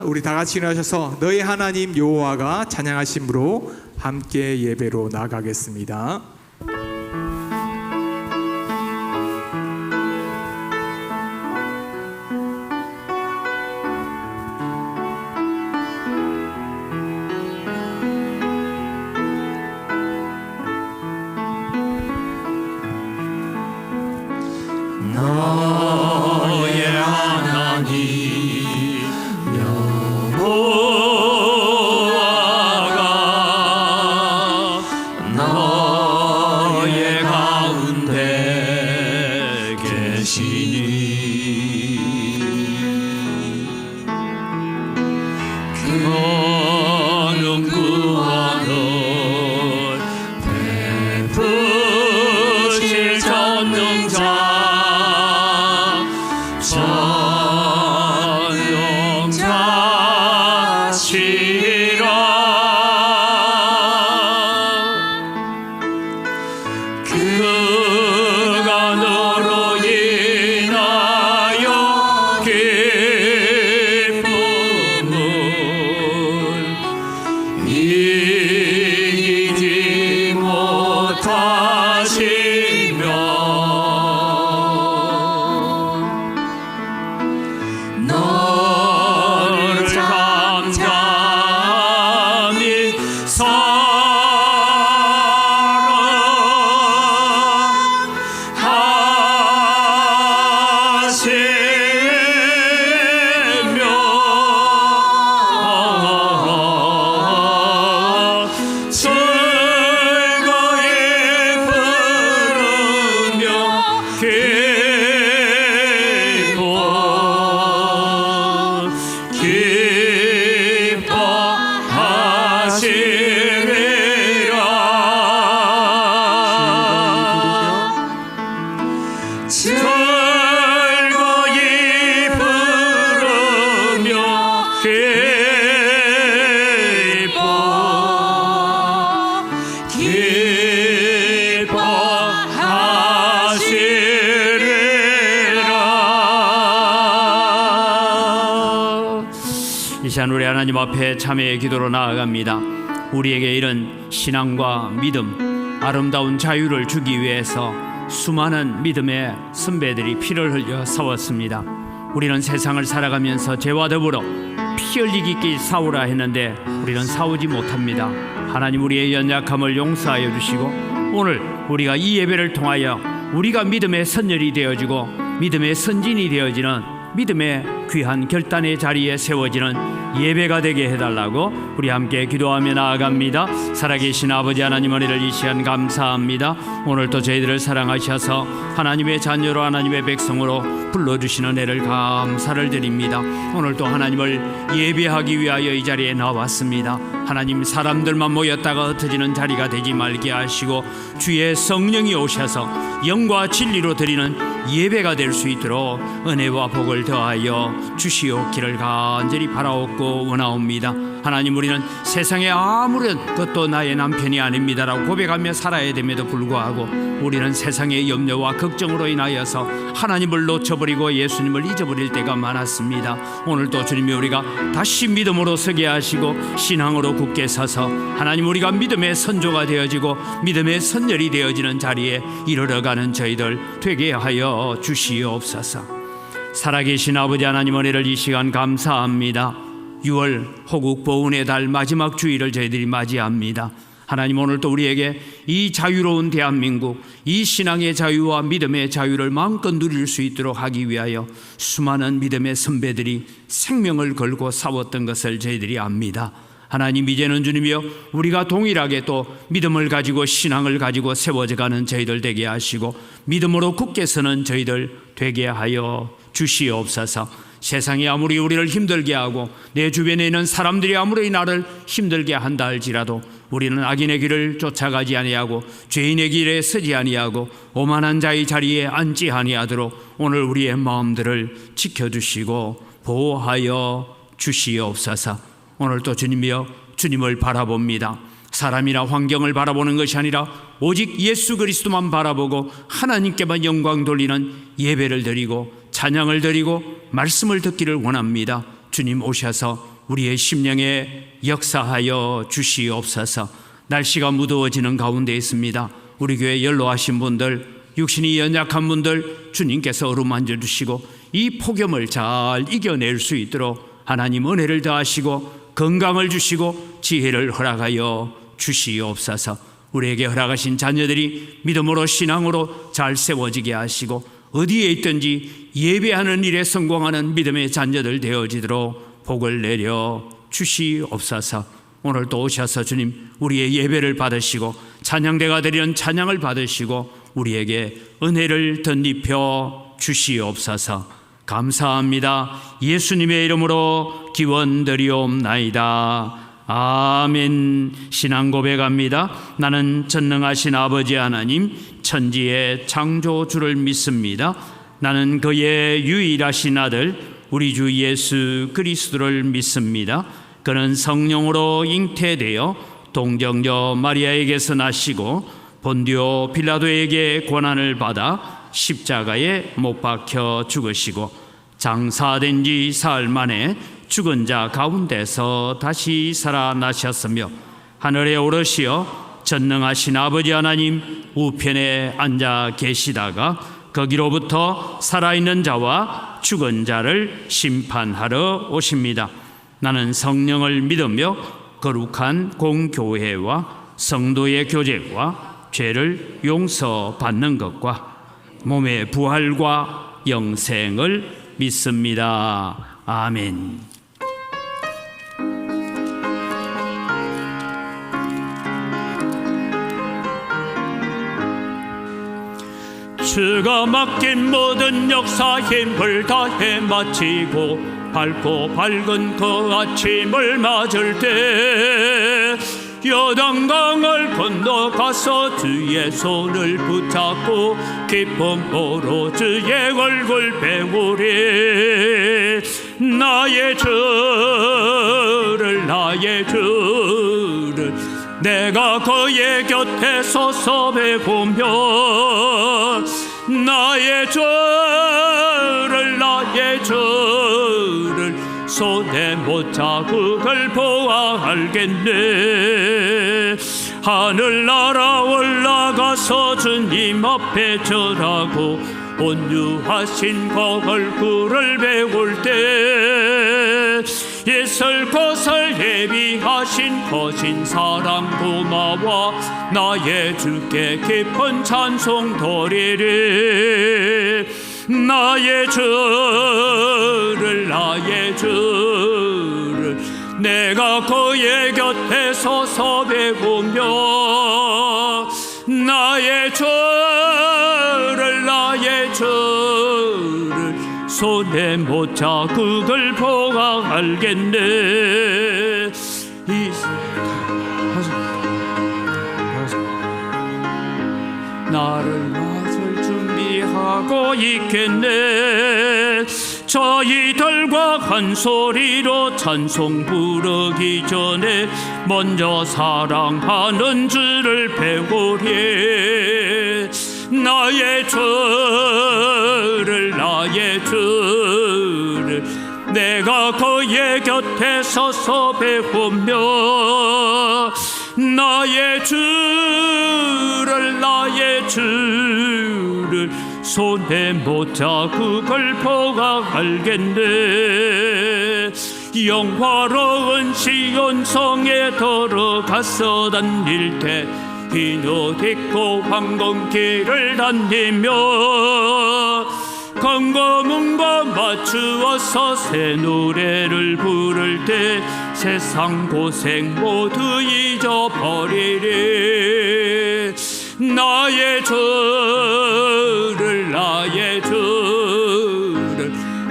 우리 다 같이 일어나셔서 너희 하나님 여호와가 찬양하심으로 함께 예배로 나가겠습니다. 너의 하나님 여호와가 너의 가운데 계시니 그는 구원을 베푸실 전능자 그가 너로 인하여 기쁨을 이기지 못하시며 너를 감사함이 즐거이 부르며 기뻐하시리라. 이 시간 우리 하나님 앞에 참회의 기도로 나아갑니다. 우리에게 이런 신앙과 믿음, 아름다운 자유를 주기 위해서 수많은 믿음의 선배들이 피를 흘려 싸웠습니다. 우리는 세상을 살아가면서 죄와 더불어 피 흘리기 있게 싸우라 했는데 우리는 싸우지 못합니다. 하나님 우리의 연약함을 용서하여 주시고 오늘 우리가 이 예배를 통하여 우리가 믿음의 선열이 되어지고 믿음의 선진이 되어지는 믿음의 귀한 결단의 자리에 세워지는 예배가 되게 해달라고 우리 함께 기도하며 나아갑니다. 살아계신 아버지 하나님 은혜를 이 시간 감사합니다. 오늘도 저희들을 사랑하셔서 하나님의 자녀로 하나님의 백성으로 불러주시는 애를 감사를 드립니다. 오늘도 하나님을 예배하기 위하여 이 자리에 나왔습니다. 하나님 사람들만 모였다가 흩어지는 자리가 되지 말게 하시고 주의 성령이 오셔서 영과 진리로 드리는 예배가 될 수 있도록 은혜와 복을 더하여 주시옵기를 간절히 바라옵고 원하옵니다. 하나님 우리는 세상에 아무런 것도 나의 남편이 아닙니다라고 고백하며 살아야 됨에도 불구하고 우리는 세상의 염려와 걱정으로 인하여서 하나님을 놓쳐버리고 예수님을 잊어버릴 때가 많았습니다. 오늘도 주님이 우리가 다시 믿음으로 서게 하시고 신앙으로 굳게 서서 하나님 우리가 믿음의 선조가 되어지고 믿음의 선열이 되어지는 자리에 이르러가는 저희들 되게 하여 주시옵소서. 살아계신 아버지 하나님 은혜를 이 시간 감사합니다. 6월 호국 보훈의 달 마지막 주일을 저희들이 맞이합니다. 하나님 오늘도 우리에게 이 자유로운 대한민국, 이 신앙의 자유와 믿음의 자유를 마음껏 누릴 수 있도록 하기 위하여 수많은 믿음의 선배들이 생명을 걸고 싸웠던 것을 저희들이 압니다. 하나님 이제는 주님이여 우리가 동일하게 또 믿음을 가지고 신앙을 가지고 세워져가는 저희들 되게 하시고 믿음으로 굳게 서는 저희들 되게 하여 주시옵소서. 세상이 아무리 우리를 힘들게 하고 내 주변에 있는 사람들이 아무리 나를 힘들게 한다 할지라도 우리는 악인의 길을 쫓아가지 아니하고 죄인의 길에 서지 아니하고 오만한 자의 자리에 앉지 아니하도록 오늘 우리의 마음들을 지켜주시고 보호하여 주시옵소서. 오늘도 주님이여 주님을 바라봅니다. 사람이나 환경을 바라보는 것이 아니라 오직 예수 그리스도만 바라보고 하나님께만 영광 돌리는 예배를 드리고 찬양을 드리고 말씀을 듣기를 원합니다. 주님 오셔서 우리의 심령에 역사하여 주시옵소서. 날씨가 무더워지는 가운데 있습니다. 우리 교회 연로하신 분들, 육신이 연약한 분들 주님께서 어루만져 주시고 이 폭염을 잘 이겨낼 수 있도록 하나님 은혜를 더하시고 건강을 주시고 지혜를 허락하여 주시옵소서. 우리에게 허락하신 자녀들이 믿음으로 신앙으로 잘 세워지게 하시고 어디에 있든지 예배하는 일에 성공하는 믿음의 자녀들 되어지도록 복을 내려 주시옵소서. 오늘 또 오셔서 주님 우리의 예배를 받으시고 찬양대가 드리는 찬양을 받으시고 우리에게 은혜를 덧입혀 주시옵소서. 감사합니다. 예수님의 이름으로 기원드리옵나이다. 아멘. 신앙 고백합니다. 나는 전능하신 아버지 하나님 천지의 창조주를 믿습니다. 나는 그의 유일하신 아들 우리 주 예수 그리스도를 믿습니다. 그는 성령으로 잉태되어 동정녀 마리아에게서 나시고 본디오 빌라도에게 고난을 받아 십자가에 못 박혀 죽으시고 장사된 지 사흘 만에 죽은 자 가운데서 다시 살아나셨으며 하늘에 오르시어 전능하신 아버지 하나님 우편에 앉아 계시다가 거기로부터 살아있는 자와 죽은 자를 심판하러 오십니다. 나는 성령을 믿으며 거룩한 공교회와 성도의 교제와 죄를 용서받는 것과 몸의 부활과 영생을 믿습니다. 아멘. 주가 맡긴 모든 역사 힘을 다해 마치고 밝고 밝은 그 아침을 맞을 때 요단강을 건너가서 주의 손을 붙잡고 기쁨으로 주의 얼굴 배우리. 나의 주를 내가 그의 곁에 서서 배우며 나의 주를 손에 못 자국을 보아 알겠네. 하늘나라 올라가서 주님 앞에 절하고 온유하신 그 얼굴을 배울 때 있을 것을 예비하신 거신 사랑 고마워 나의 주께 깊은 찬송 드리리. 나의 주를 내가 그의 곁에 서서 배우며 나의 주를 손에 못 자국을 보아 알겠네. 나를 맞을 준비하고 있겠네. 저희들과 한 소리로 찬송 부르기 전에 먼저 사랑하는 주를 배우리. 나의 주를 내가 그의 곁에 서서 배우며 나의 주를 손에 못 자국을 보아 알겠네. 영화로운 시온성에 들어가서 다닐 때 흰 옷 입고 황금길을 다니며 건강한 거 맞추어서 새 노래를 부를 때 세상 고생 모두 잊어버리리. 나의 주를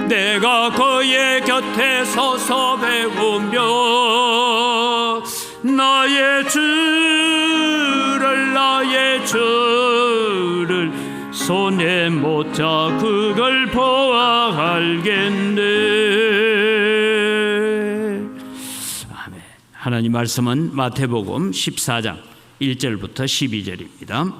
내가 그의 곁에 서서 배우며 나의 주를 손에 못 자국을 보아 알겠네. 아멘. 하나님 말씀은 마태복음 14장 1절부터 12절입니다.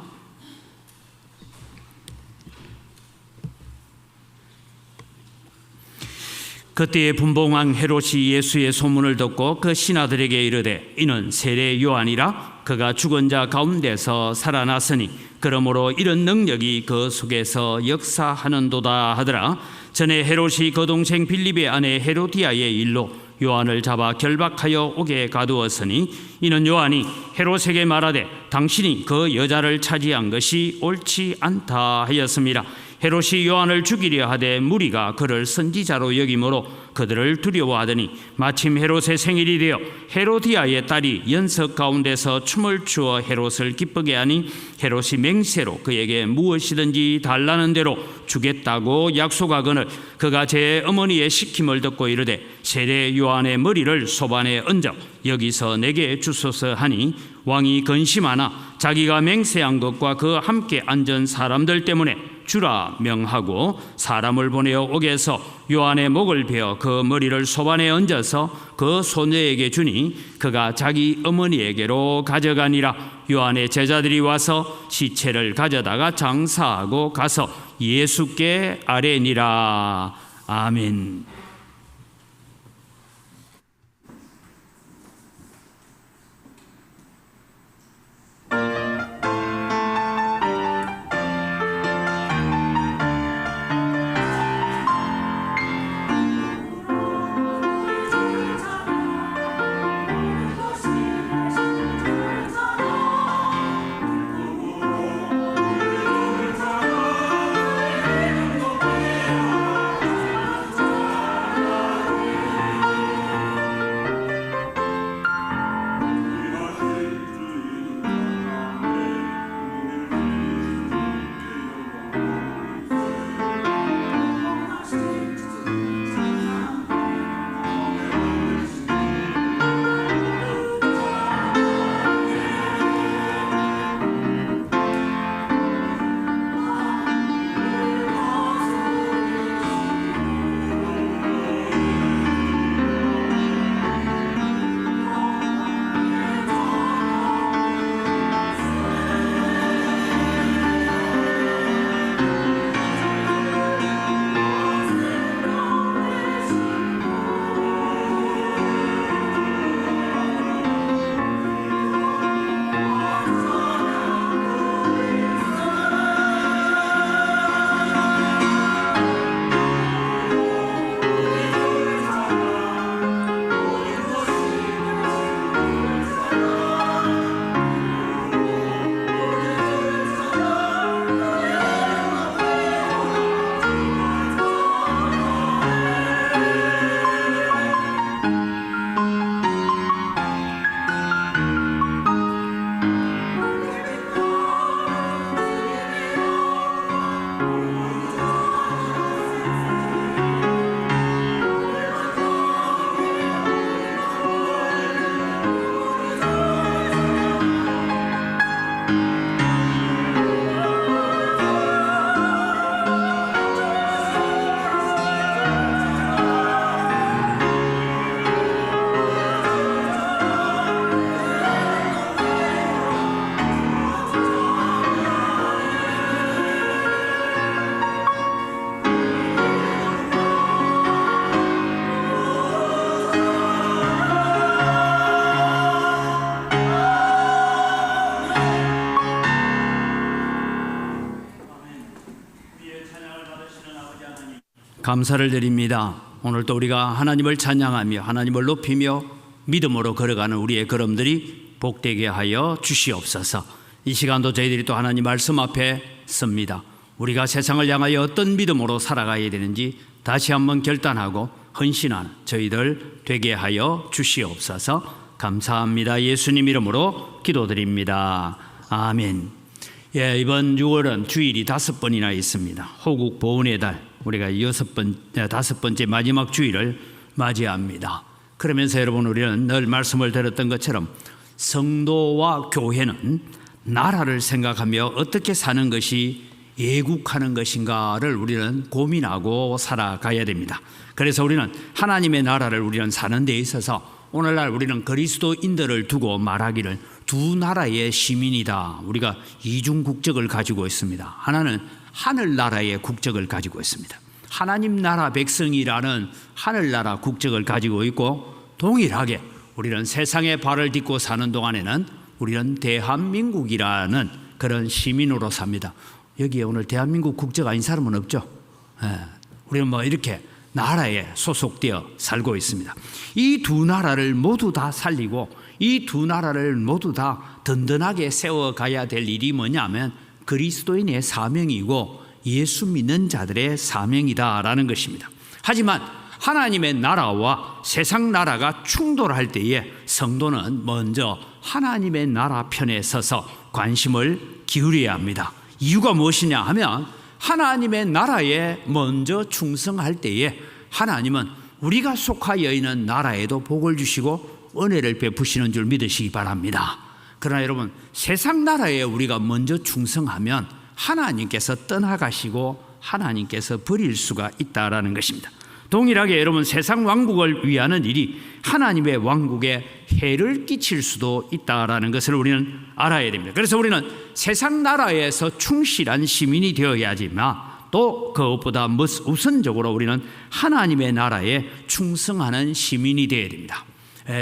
그때에 분봉왕 헤롯이 예수의 소문을 듣고 그 신하들에게 이르되 이는 세례 요한이라 그가 죽은 자 가운데서 살아났으니 그러므로 이런 능력이 그 속에서 역사하는도다 하더라. 전에 헤롯이 그 동생 빌립의 아내 헤로디아의 일로 요한을 잡아 결박하여 옥에 가두었으니 이는 요한이 헤롯에게 말하되 당신이 그 여자를 차지한 것이 옳지 않다 하였습니다. 헤롯이 요한을 죽이려 하되 무리가 그를 선지자로 여김으로 그들을 두려워하더니 마침 헤롯의 생일이 되어 헤로디아의 딸이 연석 가운데서 춤을 추어 헤롯을 기쁘게 하니 헤롯이 맹세로 그에게 무엇이든지 달라는 대로 주겠다고 약속하거늘 그가 제 어머니의 시킴을 듣고 이르되 세례 요한의 머리를 소반에 얹어 여기서 내게 주소서 하니 왕이 근심하나 자기가 맹세한 것과 그 함께 앉은 사람들 때문에 주라 명하고 사람을 보내어 옥에서 요한의 목을 베어 그 머리를 소반에 얹어서 그 소녀에게 주니 그가 자기 어머니에게로 가져가니라. 요한의 제자들이 와서 시체를 가져다가 장사하고 가서 예수께 아뢰니라. 아멘. 감사를 드립니다. 오늘도 우리가 하나님을 찬양하며 하나님을 높이며 믿음으로 걸어가는 우리의 걸음들이 복되게 하여 주시옵소서. 이 시간도 저희들이 또 하나님 말씀 앞에 섭니다. 우리가 세상을 향하여 어떤 믿음으로 살아가야 되는지 다시 한번 결단하고 헌신하는 저희들 되게 하여 주시옵소서. 감사합니다. 예수님 이름으로 기도드립니다. 아멘. 예, 이번 6월은 주일이 5번이나 있습니다. 호국 보훈의 달, 우리가 5번째 마지막 주일을 맞이합니다. 그러면서 여러분, 우리는 늘 말씀을 들었던 것처럼 성도와 교회는 나라를 생각하며 어떻게 사는 것이 애국하는 것인가를 우리는 고민하고 살아가야 됩니다. 그래서 우리는 하나님의 나라를 우리는 사는 데 있어서 오늘날 우리는 그리스도인들을 두고 말하기를 두 나라의 시민이다. 우리가 이중 국적을 가지고 있습니다. 하나는 하늘나라의 국적을 가지고 있습니다. 하나님 나라 백성이라는 하늘나라 국적을 가지고 있고, 동일하게 우리는 세상에 발을 딛고 사는 동안에는 우리는 대한민국이라는 그런 시민으로 삽니다. 여기에 오늘 대한민국 국적 아닌 사람은 없죠. 우리는 뭐 이렇게 나라에 소속되어 살고 있습니다. 이 두 나라를 모두 다 살리고 이 두 나라를 모두 다 든든하게 세워가야 될 일이 뭐냐면 그리스도인의 사명이고 예수 믿는 자들의 사명이다라는 것입니다. 하지만 하나님의 나라와 세상 나라가 충돌할 때에 성도는 먼저 하나님의 나라 편에 서서 관심을 기울여야 합니다. 이유가 무엇이냐 하면 하나님의 나라에 먼저 충성할 때에 하나님은 우리가 속하여 있는 나라에도 복을 주시고 은혜를 베푸시는 줄 믿으시기 바랍니다. 그러나 여러분, 세상 나라에 우리가 먼저 충성하면 하나님께서 떠나가시고 하나님께서 버릴 수가 있다라는 것입니다. 동일하게 여러분, 세상 왕국을 위하는 일이 하나님의 왕국에 해를 끼칠 수도 있다라는 것을 우리는 알아야 됩니다. 그래서 우리는 세상 나라에서 충실한 시민이 되어야지만 또 그것보다 우선적으로 우리는 하나님의 나라에 충성하는 시민이 되어야 됩니다.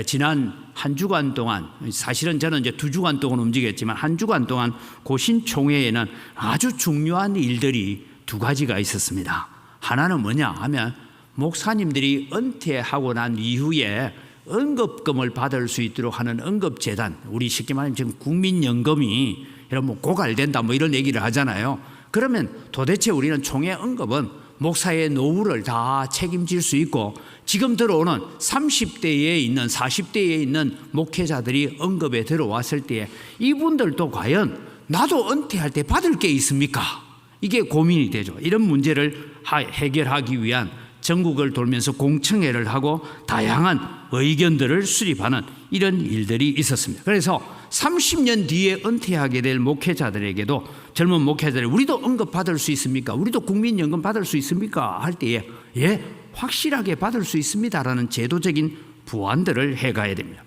지난 한 주간 동안, 사실은 저는 이제 2주간 동안 움직였지만 한 주간 동안 고신총회에는 아주 중요한 일들이 2가지가 있었습니다. 하나는 뭐냐 하면 목사님들이 은퇴하고 난 이후에 언급금을 받을 수 있도록 하는 언급재단, 우리 쉽게 말하면 지금 국민연금이 이런 뭐 고갈된다 뭐 이런 얘기를 하잖아요. 그러면 도대체 우리는 총회 언급은 목사의 노후를 다 책임질 수 있고, 지금 들어오는 30대에 있는 40대에 있는 목회자들이 언급에 들어왔을 때 이분들도 과연 나도 은퇴할 때 받을 게 있습니까? 이게 고민이 되죠. 이런 문제를 해결하기 위한 전국을 돌면서 공청회를 하고 다양한 의견들을 수립하는 이런 일들이 있었습니다. 그래서 30년 뒤에 은퇴하게 될 목회자들에게도, 젊은 목회자들, 우리도 언급 받을 수 있습니까? 우리도 국민연금 받을 수 있습니까? 할 때에 확실하게 받을 수 있습니다라는 제도적인 부안들을 해가야 됩니다.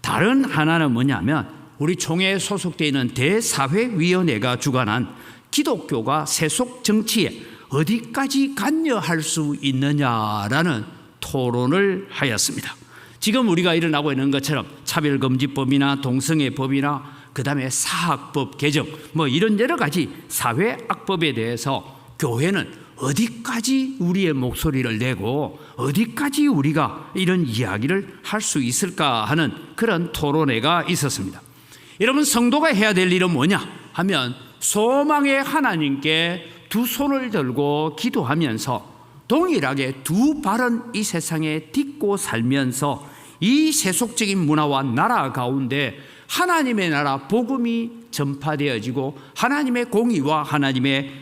다른 하나는 뭐냐면 우리 총회에 소속되어 있는 대사회위원회가 주관한 기독교가 세속 정치에 어디까지 관여할 수 있느냐라는 토론을 하였습니다. 지금 우리가 일어나고 있는 것처럼 차별금지법이나 동성애법이나 그 다음에 사학법 개정 뭐 이런 여러 가지 사회악법에 대해서 교회는 어디까지 우리의 목소리를 내고 어디까지 우리가 이런 이야기를 할 수 있을까 하는 그런 토론회가 있었습니다. 여러분, 성도가 해야 될 일은 뭐냐 하면 소망의 하나님께 두 손을 들고 기도하면서 동일하게 두 발은 이 세상에 딛고 살면서 이 세속적인 문화와 나라 가운데 하나님의 나라 복음이 전파되어지고 하나님의 공의와 하나님의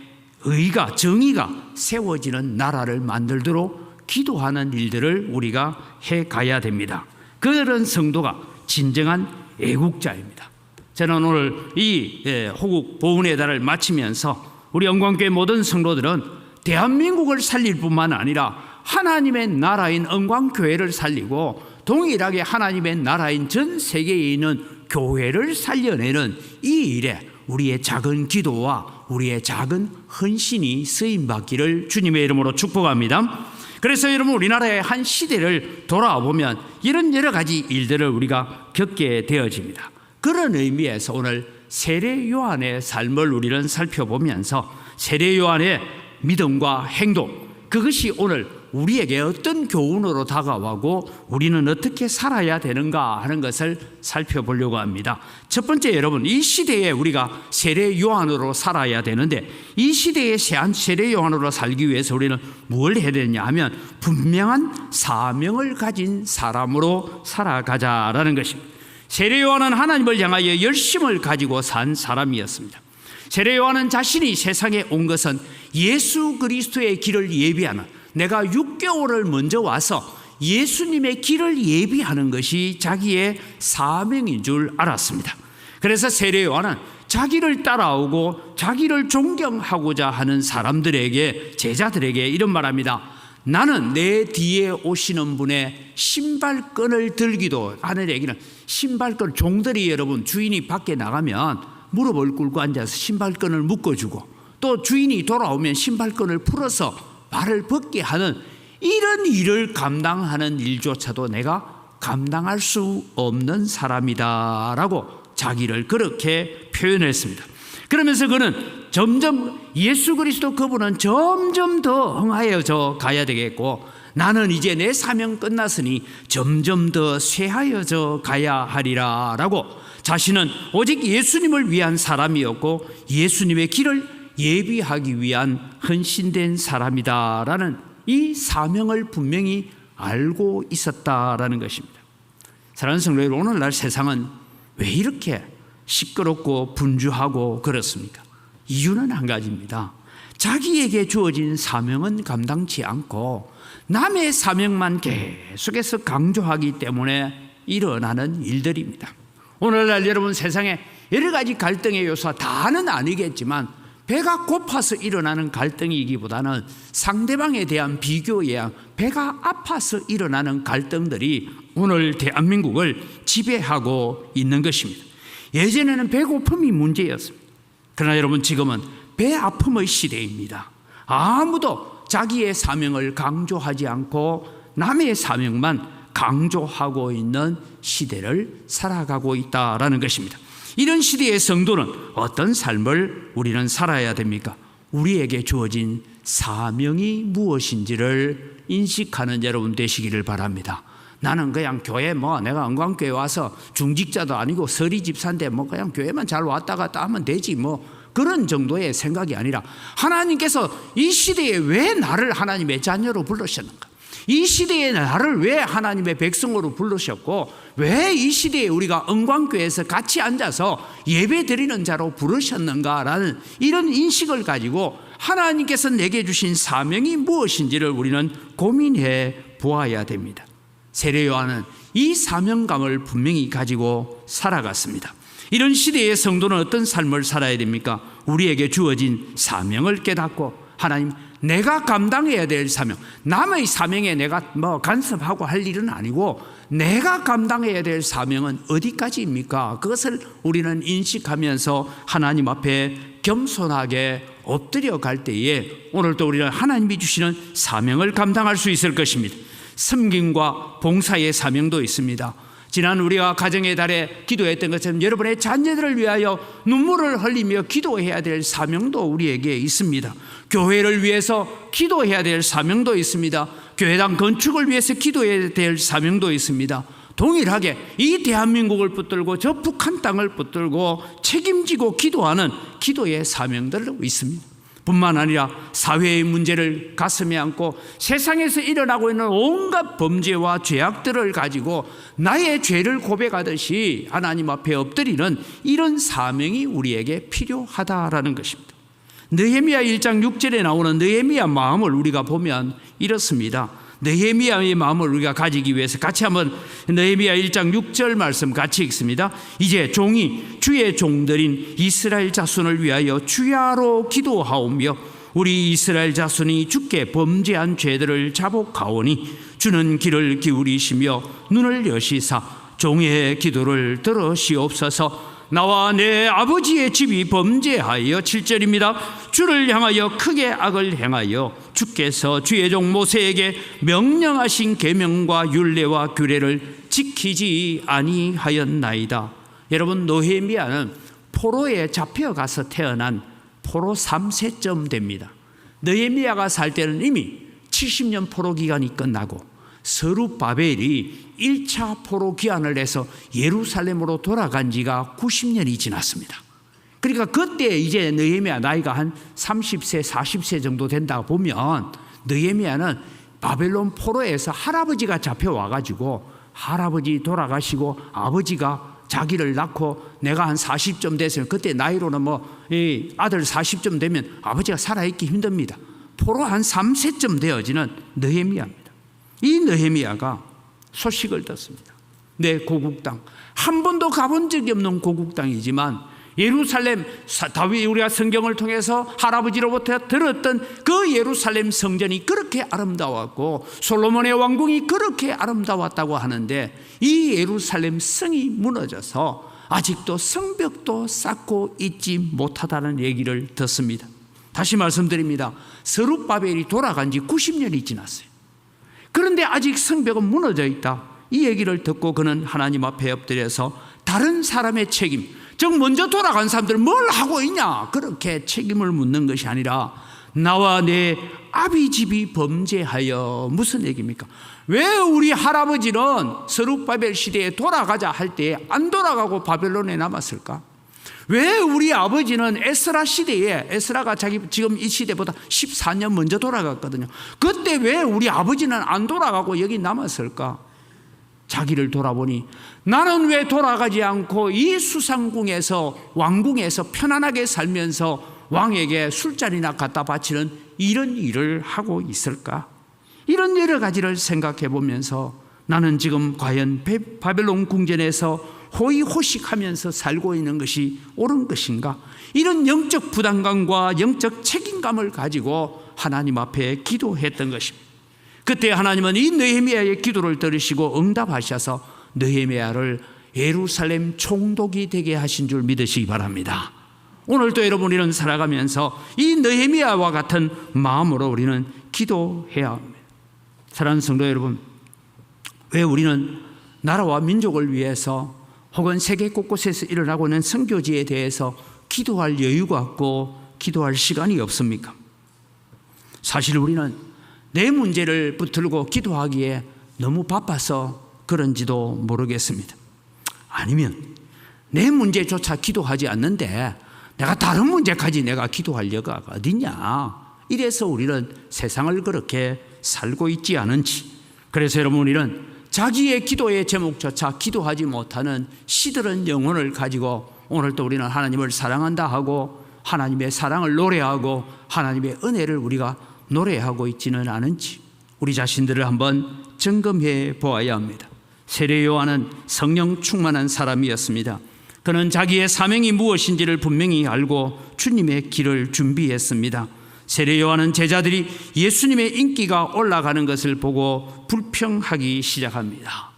의가, 정의가 세워지는 나라를 만들도록 기도하는 일들을 우리가 해가야 됩니다. 그런 성도가 진정한 애국자입니다. 저는 오늘 이 호국 보훈의 달을 마치면서 우리 영광교회 모든 성도들은 대한민국을 살릴 뿐만 아니라 하나님의 나라인 영광교회를 살리고 동일하게 하나님의 나라인 전 세계에 있는 교회를 살려내는 이 일에 우리의 작은 기도와 우리의 작은 헌신이 쓰임받기를 주님의 이름으로 축복합니다. 그래서 여러분, 우리나라의 한 시대를 돌아보면 이런 여러 가지 일들을 우리가 겪게 되어집니다. 그런 의미에서 오늘 세례 요한의 삶을 우리는 살펴보면서 세례 요한의 믿음과 행동, 그것이 오늘 우리에게 어떤 교훈으로 다가오고 우리는 어떻게 살아야 되는가 하는 것을 살펴보려고 합니다. 첫 번째, 여러분, 이 시대에 우리가 세례 요한으로 살아야 되는데 이 시대에 세례 요한으로 살기 위해서 우리는 뭘 해야 되느냐 하면 분명한 사명을 가진 사람으로 살아가자라는 것입니다. 세례 요한은 하나님을 향하여 열심을 가지고 산 사람이었습니다. 세례 요한은 자신이 세상에 온 것은 예수 그리스도의 길을 예비하는, 내가 6개월을 먼저 와서 예수님의 길을 예비하는 것이 자기의 사명인 줄 알았습니다. 그래서 세례 요한은 자기를 따라오고 자기를 존경하고자 하는 사람들에게, 제자들에게 이런 말합니다. 나는 내 뒤에 오시는 분의 신발끈을 들기도 하는 얘기는, 신발끈, 종들이 여러분 주인이 밖에 나가면 무릎을 꿇고 앉아서 신발끈을 묶어주고 또 주인이 돌아오면 신발끈을 풀어서 발을 벗게 하는 이런 일을 감당하는 일조차도 내가 감당할 수 없는 사람이다라고 자기를 그렇게 표현했습니다. 그러면서 그는 점점 예수 그리스도 그분은 점점 더 흥하여져 가야 되겠고, 나는 이제 내 사명 끝났으니 점점 더 쇠하여져 가야 하리라 라고 자신은 오직 예수님을 위한 사람이었고 예수님의 길을 예비하기 위한 헌신된 사람이다라는 이 사명을 분명히 알고 있었다라는 것입니다. 사랑하는 성도 여러분, 오늘날 세상은 왜 이렇게 시끄럽고 분주하고 그렇습니까? 이유는 한 가지입니다. 자기에게 주어진 사명은 감당치 않고 남의 사명만 계속해서 강조하기 때문에 일어나는 일들입니다. 오늘날 여러분, 세상에 여러 가지 갈등의 요소가 다는 아니겠지만 배가 고파서 일어나는 갈등이기보다는 상대방에 대한 비교에 배가 아파서 일어나는 갈등들이 오늘 대한민국을 지배하고 있는 것입니다. 예전에는 배고픔이 문제였습니다. 그러나 여러분, 지금은 배 아픔의 시대입니다. 아무도 자기의 사명을 강조하지 않고 남의 사명만 강조하고 있는 시대를 살아가고 있다라는 것입니다. 이런 시대의 성도는 어떤 삶을 우리는 살아야 됩니까? 우리에게 주어진 사명이 무엇인지를 인식하는 여러분 되시기를 바랍니다. 나는 그냥 교회 내가 은광교회 와서 중직자도 아니고 서리 집사인데 그냥 교회만 잘 왔다 갔다 하면 되지 그런 정도의 생각이 아니라, 하나님께서 이 시대에 왜 나를 하나님의 자녀로 부르셨는가? 이 시대에 나를 왜 하나님의 백성으로 부르셨고 왜 이 시대에 우리가 은광교회에서 같이 앉아서 예배 드리는 자로 부르셨는가라는 이런 인식을 가지고 하나님께서 내게 주신 사명이 무엇인지를 우리는 고민해 보아야 됩니다. 세례 요한은 이 사명감을 분명히 가지고 살아갔습니다. 이런 시대의 성도는 어떤 삶을 살아야 됩니까? 우리에게 주어진 사명을 깨닫고, 하나님, 내가 감당해야 될 사명, 남의 사명에 내가 간섭하고 할 일은 아니고 내가 감당해야 될 사명은 어디까지입니까? 그것을 우리는 인식하면서 하나님 앞에 겸손하게 엎드려 갈 때에 오늘도 우리는 하나님이 주시는 사명을 감당할 수 있을 것입니다. 섬김과 봉사의 사명도 있습니다. 지난 우리가 가정의 달에 기도했던 것처럼 여러분의 자녀들을 위하여 눈물을 흘리며 기도해야 될 사명도 우리에게 있습니다. 교회를 위해서 기도해야 될 사명도 있습니다. 교회당 건축을 위해서 기도해야 될 사명도 있습니다. 동일하게 이 대한민국을 붙들고 저 북한 땅을 붙들고 책임지고 기도하는 기도의 사명들도 있습니다. 뿐만 아니라 사회의 문제를 가슴에 안고 세상에서 일어나고 있는 온갖 범죄와 죄악들을 가지고 나의 죄를 고백하듯이 하나님 앞에 엎드리는 이런 사명이 우리에게 필요하다라는 것입니다. 느헤미야 1장 6절에 나오는 느헤미야 마음을 우리가 보면 이렇습니다. 느헤미야의 마음을 우리가 가지기 위해서 같이 한번 느헤미야 1장 6절 말씀 같이 읽습니다. 이제 종이 주의 종들인 이스라엘 자손을 위하여 주야로 기도하오며 우리 이스라엘 자손이 주께 범죄한 죄들을 자복하오니 주는 귀를 기울이시며 눈을 여시사 종의 기도를 들으시옵소서. 나와 내 아버지의 집이 범죄하여 7절입니다. 주를 향하여 크게 악을 행하여 주께서 주의 종 모세에게 명령하신 계명과 율례와 규례를 지키지 아니하였나이다. 여러분, 느헤미야는 포로에 잡혀가서 태어난 포로 3세쯤 됩니다. 느헤미야가 살 때는 이미 70년 포로 기간이 끝나고 서룹바벨이 1차 포로 귀환을 해서 예루살렘으로 돌아간 지가 90년이 지났습니다. 그러니까 그때 이제 느헤미야 나이가 한 30세 40세 정도 된다 보면 느헤미야는 바벨론 포로에서 할아버지가 잡혀와가지고 할아버지 돌아가시고 아버지가 자기를 낳고 내가 한 40쯤 됐으면 그때 나이로는 아들 40쯤 되면 아버지가 살아있기 힘듭니다. 포로 한 3세쯤 되어지는 느헤미야입니다. 이 느헤미야가 소식을 듣습니다. 내 고국 땅, 한 번도 가본 적이 없는 고국 땅이지만 예루살렘, 다윗 우리가 성경을 통해서 할아버지로부터 들었던 그 예루살렘 성전이 그렇게 아름다웠고 솔로몬의 왕궁이 그렇게 아름다웠다고 하는데 이 예루살렘 성이 무너져서 아직도 성벽도 쌓고 있지 못하다는 얘기를 듣습니다. 다시 말씀드립니다. 스룹바벨이 돌아간 지 90년이 지났어요. 그런데 아직 성벽은 무너져 있다. 이 얘기를 듣고 그는 하나님 앞에 엎드려서 다른 사람의 책임, 즉 먼저 돌아간 사람들은 뭘 하고 있냐, 그렇게 책임을 묻는 것이 아니라 나와 내 아비집이 범죄하여, 무슨 얘기입니까? 왜 우리 할아버지는 스룹바벨 시대에 돌아가자 할 때 안 돌아가고 바벨론에 남았을까? 왜 우리 아버지는 에스라 시대에, 에스라가 자기 지금 이 시대보다 14년 먼저 돌아갔거든요. 그때 왜 우리 아버지는 안 돌아가고 여기 남았을까? 자기를 돌아보니 나는 왜 돌아가지 않고 이 수상궁에서, 왕궁에서 편안하게 살면서 왕에게 술잔이나 갖다 바치는 이런 일을 하고 있을까? 이런 여러 가지를 생각해 보면서 나는 지금 과연 바벨론 궁전에서 호의호식하면서 살고 있는 것이 옳은 것인가? 이런 영적 부담감과 영적 책임감을 가지고 하나님 앞에 기도했던 것입니다. 그때 하나님은 이 느헤미야의 기도를 들으시고 응답하셔서 느헤미야를 예루살렘 총독이 되게 하신 줄 믿으시기 바랍니다. 오늘도 여러분, 우리는 살아가면서 이 느헤미야와 같은 마음으로 우리는 기도해야 합니다. 사랑하는 성도 여러분, 왜 우리는 나라와 민족을 위해서 혹은 세계 곳곳에서 일어나고 있는 선교지에 대해서 기도할 여유가 없고 기도할 시간이 없습니까? 사실 우리는 내 문제를 붙들고 기도하기에 너무 바빠서 그런지도 모르겠습니다. 아니면 내 문제조차 기도하지 않는데 내가 다른 문제까지 내가 기도할 여가 어디냐, 이래서 우리는 세상을 그렇게 살고 있지 않은지. 그래서 여러분, 우리는 자기의 기도의 제목조차 기도하지 못하는 시들은 영혼을 가지고 오늘도 우리는 하나님을 사랑한다 하고 하나님의 사랑을 노래하고 하나님의 은혜를 우리가 노래하고 있지는 않은지 우리 자신들을 한번 점검해 보아야 합니다. 세례 요한은 성령 충만한 사람이었습니다. 그는 자기의 사명이 무엇인지를 분명히 알고 주님의 길을 준비했습니다. 세례 요한은 제자들이 예수님의 인기가 올라가는 것을 보고 불평하기 시작합니다.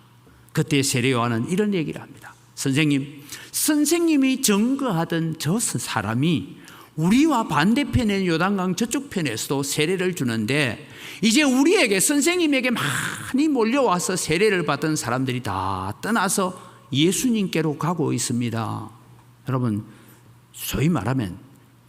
그때 세례 요한은 이런 얘기를 합니다. 선생님이 증거하던 저 사람이 우리와 반대편의 요단강 저쪽 편에서도 세례를 주는데 이제 우리에게, 선생님에게 많이 몰려와서 세례를 받던 사람들이 다 떠나서 예수님께로 가고 있습니다. 여러분, 소위 말하면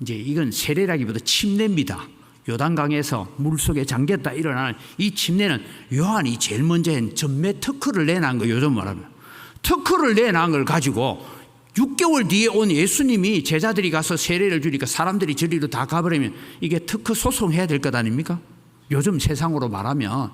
이제 이건 세례라기보다 침례입니다. 요단강에서 물속에 잠겼다 일어나는 이 침례는 요한이 제일 먼저 한 전매 특허를 내놓은 거, 요즘 말하면 특허를 내놓은 걸 가지고 6개월 뒤에 온 예수님이 제자들이 가서 세례를 주니까 사람들이 저리로 다 가버리면 이게 특허 소송해야 될 것 아닙니까? 요즘 세상으로 말하면.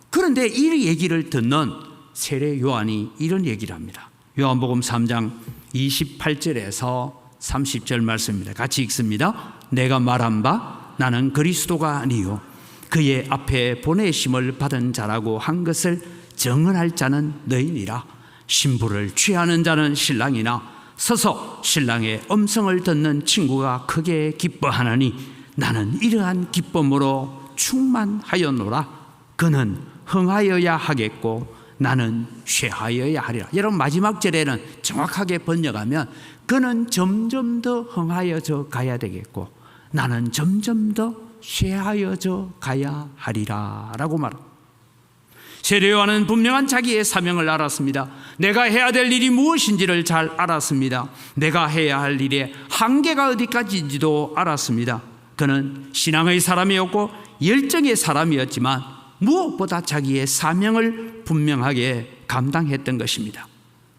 그런데 이 얘기를 듣는 세례 요한이 이런 얘기를 합니다. 요한복음 3장 28절에서 30절 말씀입니다. 같이 읽습니다. 내가 말한 바 나는 그리스도가 아니요 그의 앞에 보내심을 받은 자라고 한 것을 증언할 자는 너희니라. 신부를 취하는 자는 신랑이나 서서 신랑의 음성을 듣는 친구가 크게 기뻐하나니 나는 이러한 기쁨으로 충만하였노라. 그는 흥하여야 하겠고 나는 쇠하여야 하리라. 여러분, 마지막 절에는 정확하게 번역하면 그는 점점 더 흥하여져 가야 되겠고 나는 점점 더 쇠하여져 가야 하리라 라고 말합니다. 세례 요한은 분명한 자기의 사명을 알았습니다. 내가 해야 될 일이 무엇인지를 잘 알았습니다. 내가 해야 할 일의 한계가 어디까지인지도 알았습니다. 그는 신앙의 사람이었고 열정의 사람이었지만 무엇보다 자기의 사명을 분명하게 감당했던 것입니다.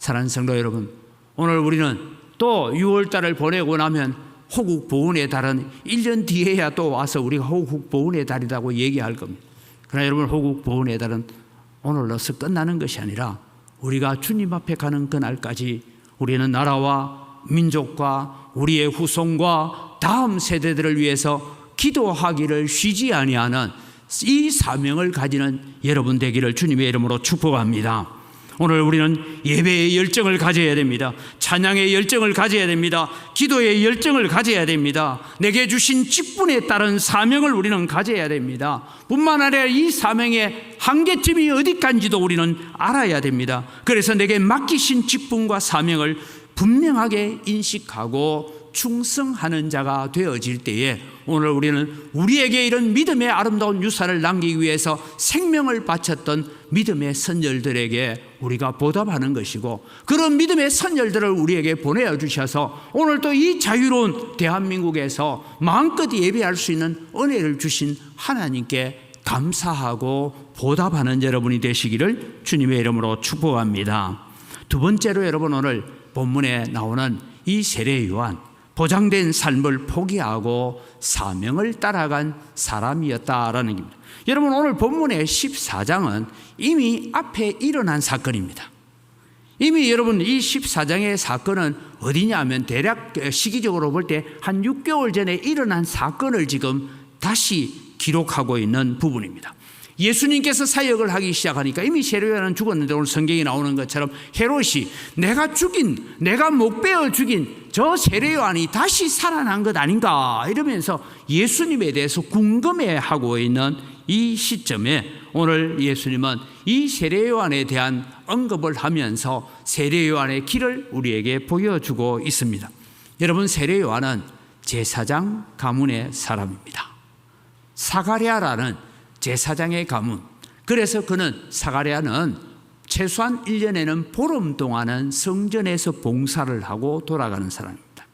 사랑하는 성도 여러분, 오늘 우리는 또 6월달을 보내고 나면 호국 보훈의 달은 1년 뒤에야 또 와서 우리가 호국 보훈의 달이라고 얘기할 겁니다. 그러나 여러분, 호국 보훈의 달은 오늘로서 끝나는 것이 아니라 우리가 주님 앞에 가는 그날까지 우리는 나라와 민족과 우리의 후손과 다음 세대들을 위해서 기도하기를 쉬지 아니하는 이 사명을 가지는 여러분 되기를 주님의 이름으로 축복합니다. 오늘 우리는 예배의 열정을 가져야 됩니다. 찬양의 열정을 가져야 됩니다. 기도의 열정을 가져야 됩니다. 내게 주신 직분에 따른 사명을 우리는 가져야 됩니다. 뿐만 아니라 이 사명의 한계점이 어디까지도 우리는 알아야 됩니다. 그래서 내게 맡기신 직분과 사명을 분명하게 인식하고 충성하는 자가 되어질 때에 오늘 우리는 우리에게 이런 믿음의 아름다운 유산을 남기기 위해서 생명을 바쳤던 믿음의 선열들에게 우리가 보답하는 것이고, 그런 믿음의 선열들을 우리에게 보내주셔서 오늘 또 이 자유로운 대한민국에서 마음껏 예배할 수 있는 은혜를 주신 하나님께 감사하고 보답하는 여러분이 되시기를 주님의 이름으로 축복합니다. 두 번째로 여러분, 오늘 본문에 나오는 이 세례 요한, 보장된 삶을 포기하고 사명을 따라간 사람이었다라는 겁니다. 여러분, 오늘 본문의 14장은 이미 앞에 일어난 사건입니다. 이미 여러분 이 14장의 사건은 어디냐 하면 대략 시기적으로 볼 때 한 6개월 전에 일어난 사건을 지금 다시 기록하고 있는 부분입니다. 예수님께서 사역을 하기 시작하니까 이미 세례 요한은 죽었는데 오늘 성경에 나오는 것처럼 헤롯이 내가 목베어 죽인 저 세례 요한이 다시 살아난 것 아닌가 이러면서 예수님에 대해서 궁금해하고 있는 이 시점에 오늘 예수님은 이 세례 요한에 대한 언급을 하면서 세례 요한의 길을 우리에게 보여주고 있습니다. 여러분, 세례 요한은 제사장 가문의 사람입니다. 사가랴라는 제사장의 가문. 그래서 사가랴는 최소한 1년에는 보름 동안은 성전에서 봉사를 하고 돌아가는 사람입니다.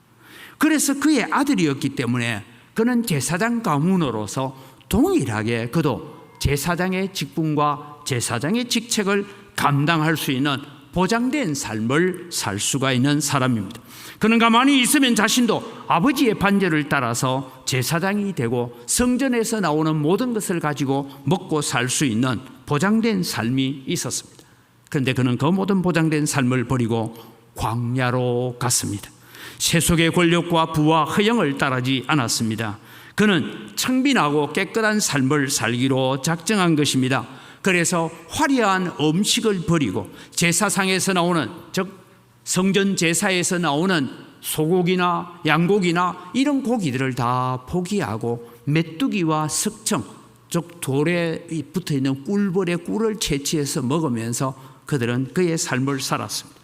그래서 그의 아들이었기 때문에 그는 제사장 가문으로서 동일하게 그도 제사장의 직분과 제사장의 직책을 감당할 수 있는 보장된 삶을 살 수가 있는 사람입니다. 그는 가만히 있으면 자신도 아버지의 반절을 따라서 제사장이 되고 성전에서 나오는 모든 것을 가지고 먹고 살 수 있는 보장된 삶이 있었습니다. 그런데 그는 그 모든 보장된 삶을 버리고 광야로 갔습니다. 세속의 권력과 부와 허영을 따르지 않았습니다. 그는 청빈하고 깨끗한 삶을 살기로 작정한 것입니다. 그래서 화려한 음식을 버리고 제사상에서 나오는, 즉 성전 제사에서 나오는 소고기나 양고기나 이런 고기들을 다 포기하고 메뚜기와 석청, 즉 돌에 붙어있는 꿀벌의 꿀을 채취해서 먹으면서 그들은 그의 삶을 살았습니다.